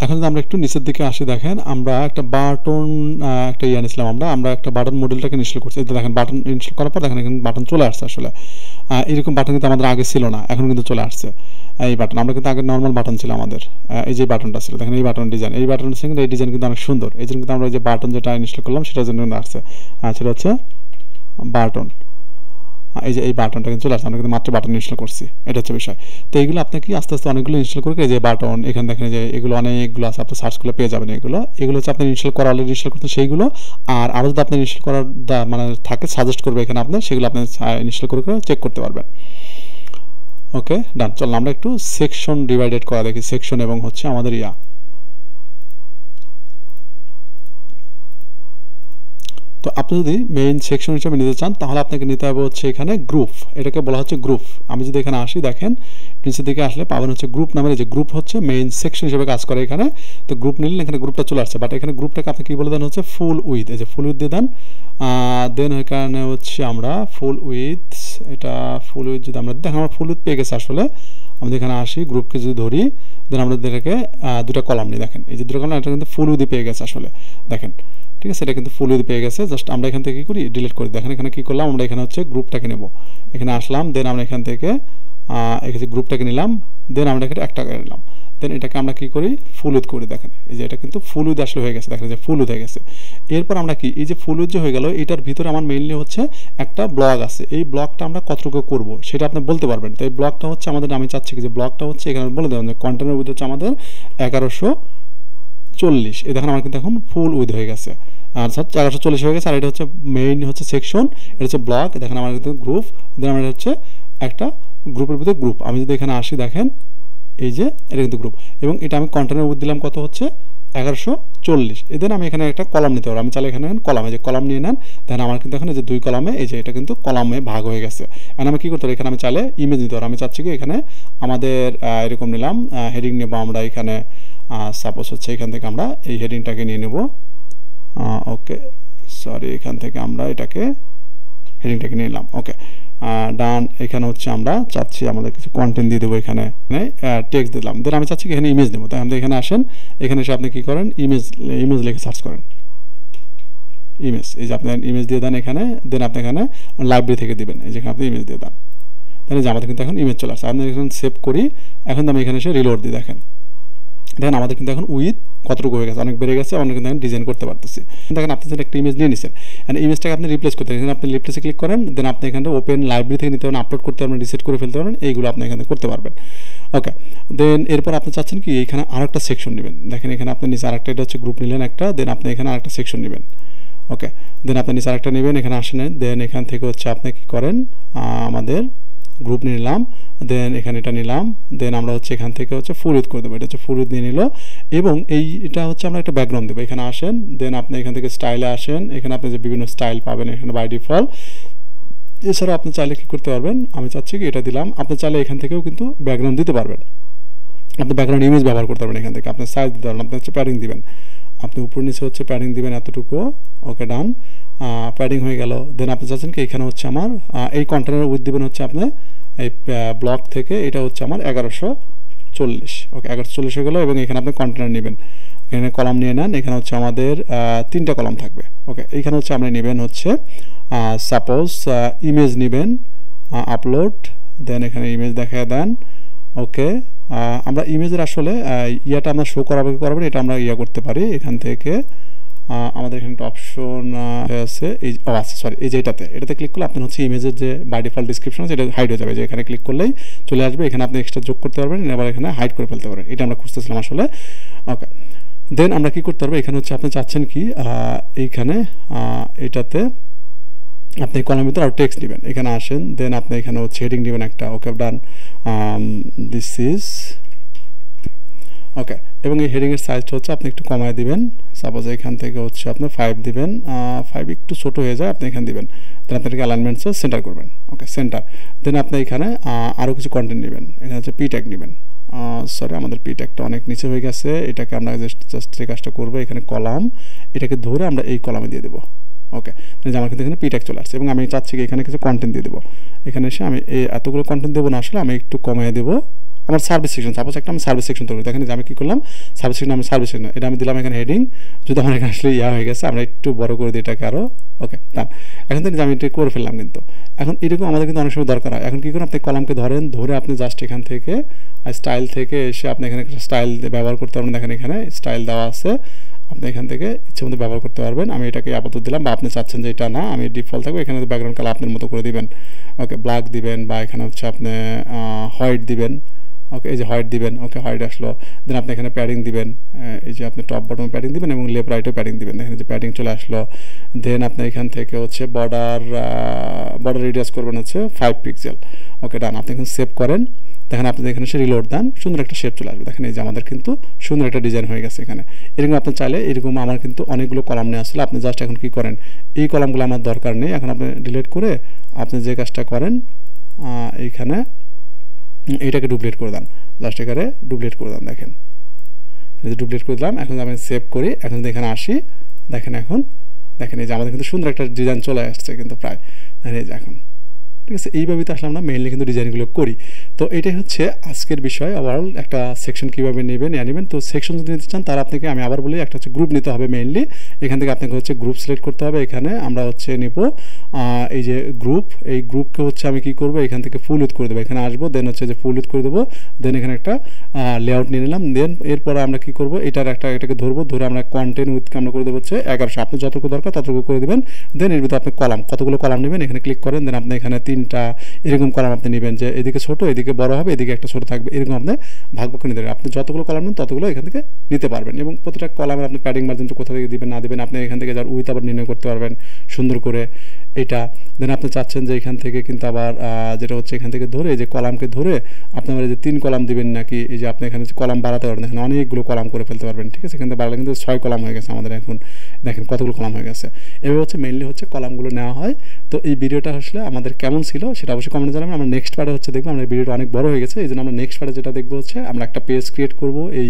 এখন যদি আমরা একটু নিচের দিকে আসি, দেখেন আমরা একটা বাটন একটা নিয়েছিলাম, আমরা একটা বাটন মডেলটাকে ইনস্টল করছি। এতে দেখেন বাটন ইনস্টল করার পর দেখেন এখানে বাটন চলে আসছে আসলে। এরকম বাটন কিন্তু আমাদের আগে ছিল না, এখন কিন্তু চলে আসছে এই বাটন। আমরা কিন্তু আগে নর্মাল বাটন ছিল আমাদের, এই যে বাটনটা ছিল দেখেন, এই বাটন ডিজাইন, এই বাটন কিন্তু এই ডিজাইন কিন্তু অনেক সুন্দর। এই জন্য কিন্তু আমরা যে বাটন যেটা ইনস্টল করলাম সেটার জন্য কিন্তু আসছে, সেটা হচ্ছে বাটন। এই যে এই বাটনটা কিন্তু চলে আসছে, আমরা কিন্তু মাত্র বাটন ইনস্টল করছি, এটা হচ্ছে বিষয়। তো এইগুলো আপনাকে আস্তে আস্তে অনেকগুলো ইনস্টল করে, যে বাটন এখানে দেখেন যে এগুলো অনেকগুলো আছে, আপনি সার্চ করলে পেয়ে যাবেন। এগুলো হচ্ছে আপনি ইনস্টল করা অলরেডি ইনস্টল করতে সেইগুলো, আর আরও যদি আপনি ইনস্টল করার মানে থাকে সাজেস্ট করবে এখানে আপনি, সেগুলো আপনি ইনস্টল করে চেক করতে পারবেন। ওকে, ডান। চলুন আমরা একটু সেকশন ডিভাইডেড করা দেখি, সেকশন এবং হচ্ছে আমাদের তো আপনি যদি মেইন সেকশন হিসেবে নিতে চান তাহলে আপনাকে নিতে হবে হচ্ছে এখানে গ্রুপ, এটাকে বলা হচ্ছে গ্রুপ। আমি যদি এখানে আসি, দেখেন নিচের দিকে আসলে পাবেন হচ্ছে গ্রুপ নামের, যে গ্রুপ হচ্ছে মেইন সেকশন হিসেবে কাজ করে এখানে। তো গ্রুপ নিলেন, এখানে গ্রুপটা চলে আসছে, বাট এখানে গ্রুপটাকে আপনি কি বলে দেন হচ্ছে ফুল উইথ, এই যে ফুল উইথ দিয়ে দেন। দেন এখানে হচ্ছে আমরা ফুল উইথ, এটা ফুল উইথ যদি আমরা দেখেন, আমরা ফুল উইথ পেয়ে গেছে আসলে। আমরা এখানে আসি, গ্রুপকে যদি ধরি, দেন আমরা এটাকে দুটো কলাম নিই, দেখেন এই যে দুটো কলাম, এটা কিন্তু ফুল উইথ পেয়ে গেছে আসলে, দেখেন ঠিক আছে, এটা কিন্তু ফুল উইথ পেয়ে গেছে। জাস্ট আমরা এখান থেকে কী করি, ডিলিট করি। দেখেন এখানে কী করলাম, আমরা এখানে হচ্ছে গ্রুপটাকে নেব, এখানে আসলাম, দেন আমরা এখান থেকে এখানে গ্রুপটাকে নিলাম, দেন আমরা এখানে একটা নিলাম, দেন এটাকে আমরা কী করি, ফুল উইথ করি। দেখেন এই যে এটা কিন্তু ফুল উইথ আসলে হয়ে গেছে, দেখেন যে ফুল উইথ হয়ে গেছে। এরপর আমরা কি, এই যে ফুল উইথ যে হয়ে গেল, এটার ভিতরে আমার মেইনলি হচ্ছে একটা ব্লক আছে, এই ব্লকটা আমরা কতটুকু করবো সেটা আপনি বলতে পারবেন। তো এই ব্লকটা হচ্ছে আমাদের, আমি চাচ্ছি কি যে ব্লকটা হচ্ছে এখানে বলে দেবেন যে কন্টেনার উইথ হচ্ছে আমাদের 1140। এই দেখেন আমার কিন্তু এখন ফুল উইথ হয়ে গেছে, আর 1140 হয়ে গেছে। আর এটা হচ্ছে মেইন হচ্ছে সেকশন, এটা হচ্ছে ব্লক, দেখেন আমার কিন্তু গ্রুপ, দেন আমার হচ্ছে একটা গ্রুপের ভিতরে গ্রুপ। আমি যদি এখানে আসি, দেখেন এই যে এটা কিন্তু গ্রুপ, এবং এটা আমি কন্টেনার উইথ দিলাম কত হচ্ছে 1140। এদের আমি এখানে একটা কলাম নিতে পারবো, আমি চাইলে এখানে কলামে যে কলাম নিয়ে নেন, দেন আমার কিন্তু এখানে যে দুই কলামে, এই যে এটা কিন্তু কলামে ভাগ হয়ে গেছে। এখন আমি কী করতে পারি, এখানে আমি চাইলে ইমেজ নিতে পারবো। আমি চাচ্ছি কি এখানে আমাদের এরকম নিলাম, হেডিং নেব আমরা এখানে, সাপোজ হচ্ছে এখান থেকে আমরা এই হেডিংটাকে নিয়ে নেব। ওকে, সরি, এখান থেকে আমরা এটাকে হেডিংটাকে নিয়ে নিলাম। ওকে, ডান। এখানে হচ্ছে আমরা চাচ্ছি আমাদের কিছু কন্টেন্ট দিয়ে দেবো, এখানে টেক্সট দিলাম, দেন আমি চাচ্ছি এখানে ইমেজ নেবো। তাই আমাদের এখানে আসেন, এখানে এসে আপনি কী করেন, ইমেজ লিখে সার্চ করেন, ইমেজ, এই যে আপনি ইমেজ দিয়ে দেন এখানে, দেন আপনি এখানে লাইব্রেরি থেকে দিবেন, এই যেখানে আপনি ইমেজ দিয়ে দেন, তাহলে যে আমাদের কিন্তু এখন ইমেজ চলে আসছে। আপনি এখানে সেভ করি, এখন আমি এখানে এসে রিলোড দিই, দেখেন আমাদের কিন্তু এখন উইথ কতটুকু হয়ে গেছে, অনেক বেড়ে গেছে, আমরা কিন্তু এখন ডিজাইন করতে পারতেছি। দেখেন আপনি যেন একটা ইমেজ নিয়ে নিচ্ছেন, ইমেজটাকে আপনি রিপ্লেস করতে পারেন, আপনি রিপ্লেসে ক্লিক করেন, দেন আপনি এখানে ওপেন লাইব্রেরি থেকে নিতে পারেন, আপলোড করতে পারবেন, রিসেট করে ফেলতে পারবেন, এইগুলো আপনি এখানে করতে পারবেন। ওকে, দেন এরপর আপনি চাচ্ছেন কি এখানে আরেকটা সেকশন নেবেন, দেখেন এখানে আপনি নিচে আরেকটা, এটা হচ্ছে গ্রুপ নিলেন একটা, দেন আপনি এখানে আরেকটা সেকশন নেবেন। ওকে, দেন আপনি নিচে আরেকটা নেবেন, এখানে আসেন, দেন এখান থেকে হচ্ছে আপনি কী করেন, আমাদের গ্রুপ নিলাম, দেন এখানে এটা নিলাম, দেন আমরা হচ্ছে এখান থেকে হচ্ছে ফুল উইথ করে দেবো, এটা হচ্ছে ফুল উইথ নিয়ে নিল, এবং এটা হচ্ছে আমরা একটা ব্যাকগ্রাউন্ড দেবো। এখানে আসেন, দেন আপনি এখান থেকে স্টাইলে আসেন, এখানে আপনি যে বিভিন্ন স্টাইল পাবেন এখানে বাই ডিফল্ট। এছাড়াও আপনি চাইলে কী করতে পারবেন, আমি চাচ্ছি কি এটা দিলাম, আপনি চাইলে এখান থেকেও কিন্তু ব্যাকগ্রাউন্ড দিতে পারবেন, আপনি ব্যাকগ্রাউন্ড ইমেজ ব্যবহার করতে পারবেন, এখান থেকে আপনি সাইজ দিতে পারবেন, আপনি হচ্ছে প্যাডিং দিবেন, আপনি উপর নিচে হচ্ছে প্যাডিং দিবেন এতটুকু। ওকে, ডান, প্যাডিং হয়ে গেল। দেন আপনি চাচ্ছেন কি এখানে হচ্ছে আমার এই কন্টেনার উইথ দিবেন হচ্ছে আপনি এই ব্লক থেকে এটা হচ্ছে আমার 1140। ওকে 1140 হয়ে গেলো। এবং এখানে আপনি কন্টেনার নেবেন, এখানে কলাম নিয়ে নেন। এখানে হচ্ছে আমাদের 3টা কলাম থাকবে। ওকে এখানে হচ্ছে আপনি নেবেন হচ্ছে সাপোজ ইমেজ নেবেন, আপলোড, দেন এখানে ইমেজ দেখায় দেন। ওকে আমরা ইমেজের আসলে ইয়াটা আমরা শো করাবেন, এটা আমরা করতে পারি এখান থেকে। আমাদের এখানে একটা অপশন আছে, এই যে এটাতে ক্লিক করলে আপনার হচ্ছে ইমেজের যে বাই ডিফল্ট ডিসক্রিপশন আছে এটা হাইড হয়ে যাবে। যে এখানে ক্লিক করলেই চলে আসবে, এখানে আপনি এক্সট্রা যোগ করতে পারবেন, আবার এখানে হাইড করে ফেলতে পারবেন। এটা আমরা খুঁজতেছিলাম আসলে। ওকে দেন আমরা কি করতে পারবো, এখানে হচ্ছে আপনি চাচ্ছেন কি এইখানে এটাতে আপনি কলামের ভিতরে আর টেক্সট নেবেন, এখানে আসেন। দেন আপনি এখানে হচ্ছে হেডিং নেবেন একটা। ওকে ডান, দিস ইজ ওকে। এবং এই হেডিংয়ের সাইজটা হচ্ছে আপনি একটু কমায় দিবেন। সাপোজ এখান থেকে হচ্ছে আপনার 5 দিবেন, 5 একটু ছোটো হয়ে যায়, আপনি এখানে দিবেন। দেন আপনি এটাকে অ্যালাইনমেন্টসে সেন্টার করবেন। ওকে সেন্টার। দেন আপনি এখানে আরও কিছু কন্টেন্ট নেবেন, এখানে হচ্ছে পি ট্যাগ নেবেন। সরি আমাদের পি ট্যাগটা অনেক নিচে হয়ে গেছে, এটাকে আমরা জাস্ট যে কাজটা করবো, এখানে কলাম, এটাকে ধরে আমরা এই কলামে দিয়ে দেবো। ওকে আমার কিন্তু এখানে পি ট্যাগ চলে আসছে। এবং আমি চাচ্ছি কি এখানে কিছু কন্টেন্ট দিয়ে দেবো। এখানে এসে আমি এই এতগুলো কন্টেন্ট দেবো না, আসলে আমি একটু কমিয়ে দেবো। আমার সার্ভিস সেকশন, সাপোজ একটা আমি সার্ভিস সেকশন তৈরি করি। দেখেন যে আমি কী করলাম, সার্ভিস সেকশন এটা আমি দিলাম এখানে হেডিং। যদি আমার এখানে আসলে হয়ে গেছে, আমরা একটু বড় করে দিই এটাকে আরও। ওকে ডান। এখন থেকে আমি এটা করে ফেললাম। কিন্তু এখন এরকম আমাদের কিন্তু অনেক সময় দরকার হয়। এখন কী করেন, আপনি কলামকে ধরে আপনি জাস্ট এখান থেকে স্টাইল থেকে এসে আপনি এখানে একটা স্টাইল ব্যবহার করতে পারবেন। দেখেন এখানে স্টাইল দেওয়া আছে, আপনি এখান থেকে ইচ্ছে মতো ব্যবহার করতে পারবেন। আমি এটাকে আপাতত দিলাম, বা আপনি চাচ্ছেন যে এটা না আমি ডিফল্ট থাকবে, এখানে ব্যাকগ্রাউন্ড কালার আপনার মতো করে দিবেন। ওকে ব্ল্যাক দিবেন, বা এখানে হচ্ছে আপনি হোয়াইট দিবেন। ওকে এই যে হোয়াইট দিবেন। ওকে হোয়াইট আসলো। দেন আপনি এখানে প্যাডিং দিবেন, এই যে আপনি টপ বটম প্যাডিং দিবেন এবং লেফট রাইটও প্যাডিং দিবেন। দেখেন যে প্যাডিং চলে আসলো। দেন আপনি এখান থেকে হচ্ছে বর্ডার রেডিয়াস করবেন হচ্ছে 5 পিক্সেল। ওকে ডান। আপনি এখানে সেভ করেন, দেখেন আপনি এখানে সে রিলোড দেন, সুন্দর একটা শেপ চলে আসবে। দেখেন এই যে আমাদের কিন্তু সুন্দর একটা ডিজাইন হয়ে গেছে এখানে। এরকম আপনি চাইলে এরকম আমার কিন্তু অনেকগুলো কলাম নিয়ে আসলে আপনি জাস্ট এখন কী করেন, এই কলামগুলো আমার দরকার নেই, এখন আপনি ডিলিট করে আপনি যে কাজটা করেন এইখানে এইটাকে ডুপ্লিকেট করে দেন, জাস্ট এখানে ডুপ্লিকেট করে দেন। দেখেন এই যে ডুপ্লিকেট করে দিলাম। এখন আমি সেভ করি, এখন এখানে আসি, দেখেন এখন দেখেন এই যে আমাদের কিন্তু সুন্দর একটা ডিজাইন চলে আসছে কিন্তু প্রায়। দেখেন এই যে এখন ঠিক আছে। এইভাবেই তো আসলে আমরা মেইনলি কিন্তু ডিজাইনগুলো করি। তো এটাই হচ্ছে আজকের বিষয়, ওভারঅল একটা সেকশন কীভাবে নেবেন। তো সেকশন যদি নিতে চান তাহলে আপনাকে আমি আবার বলি, একটা হচ্ছে গ্রুপ নিতে হবে মেইনলি। এখান থেকে আপনাকে হচ্ছে গ্রুপ সিলেক্ট করতে হবে। এখানে আমরা হচ্ছে নেব এই যে গ্রুপ, এই গ্রুপকে হচ্ছে আমি কী করবো, এখান থেকে ফুল উইথ করে দেবো, এখানে আসবো, দেন হচ্ছে যে ফুল উইথ করে দেবো। দেন এখানে একটা লেআউট নিয়ে নিলাম। দেন এরপরে আমরা কী করবো, এটাকে ধরে আমরা কন্টেন্ট উইথকে আমরা করে দেবো হচ্ছে 1100। আপনি যতটুকু দরকার ততটুকু করে দেবেন। দেন এর ভিতরে আপনি কতগুলো কলাম নেবেন এখানে ক্লিক করেন। দেন আপনি এখানে 3টা এরকম কলাম আপনি নেবেন, যে এদিকে ছোট এদিকে বড় হবে, এদিকে একটা ছোট থাকবে, এরকম আপনি ভাগ করে নিতে পারবেন। আপনি যতগুলো কলাম নেন ততগুলো এখান থেকে নিতে পারবেন। এবং প্রতিটা কলামের আপনি প্যাডিং মার্জিনটা কোথা থেকে দিবেন না দিবেন আপনি এখান থেকে যার উইথ আবার নির্ণয় করতে পারবেন সুন্দর করে এটা। দেন আপনি চাচ্ছেন যে এখান থেকে কিন্তু আবার যেটা হচ্ছে এখান থেকে ধরে এই যে কলামকে ধরে আপনি আবার এই যে 3 কলাম দিবেন নাকি, এই যে আপনি এখানে কলাম বাড়াতে পারবেন, এখানে অনেকগুলো কলাম করে ফেলতে পারবেন। ঠিক আছে, এখান থেকে বাড়ালে কিন্তু 6 কলাম হয়ে গেছে আমাদের। এখন দেখেন কতগুলো কলাম হয়ে গেছে। এভাবে হচ্ছে মেইনলি হচ্ছে কলামগুলো নেওয়া হয়। তো এই ভিডিওটা আসলে আমাদের কেমন ছিল সেটা অবশ্যই কমেন্টে জানাবেন। আমরা নেক্সট পার্টে হচ্ছে দেখবো, আমরা ভিডিওটা অনেক বড় হয়ে গেছে, এই জন্য আমরা নেক্সট পার্টে যেটা দেখবো হচ্ছে আমরা একটা পেজ ক্রিয়েট করবো এই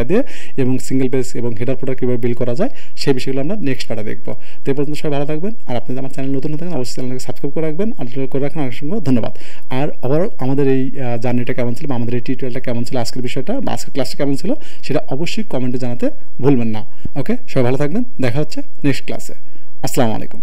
দিয়ে, এবং সিঙ্গেল পেজ এবং হেডার ফুটার কীভাবে বিল করা যায় সেই বিষয়গুলো আমরা নেক্সট পার্টে দেখবো। তো এই পর্যন্ত সবাই ভালো থাকবেন। আর আপনি আমার চ্যানেল নতুন হয়ে থাকেন অবশ্যই চ্যানেলকে সাবস্ক্রাইব করে রাখবেন, আর করে রাখেন। অনেক সঙ্গে ধন্যবাদ। আর ওভারঅল আমাদের এই জার্নিটা কেমন ছিল, বা আমাদের এই টিউটোরিয়ালটা কেমন ছিল, আজকের বিষয়টা বা আজকের ক্লাসটা কেমন ছিল সেটা অবশ্যই কমেন্টে জানাতে ভুলবেন না। ওকে সবাই ভালো থাকবেন, দেখা হচ্ছে নেক্সট ক্লাসে। আসসালামু আলাইকুম।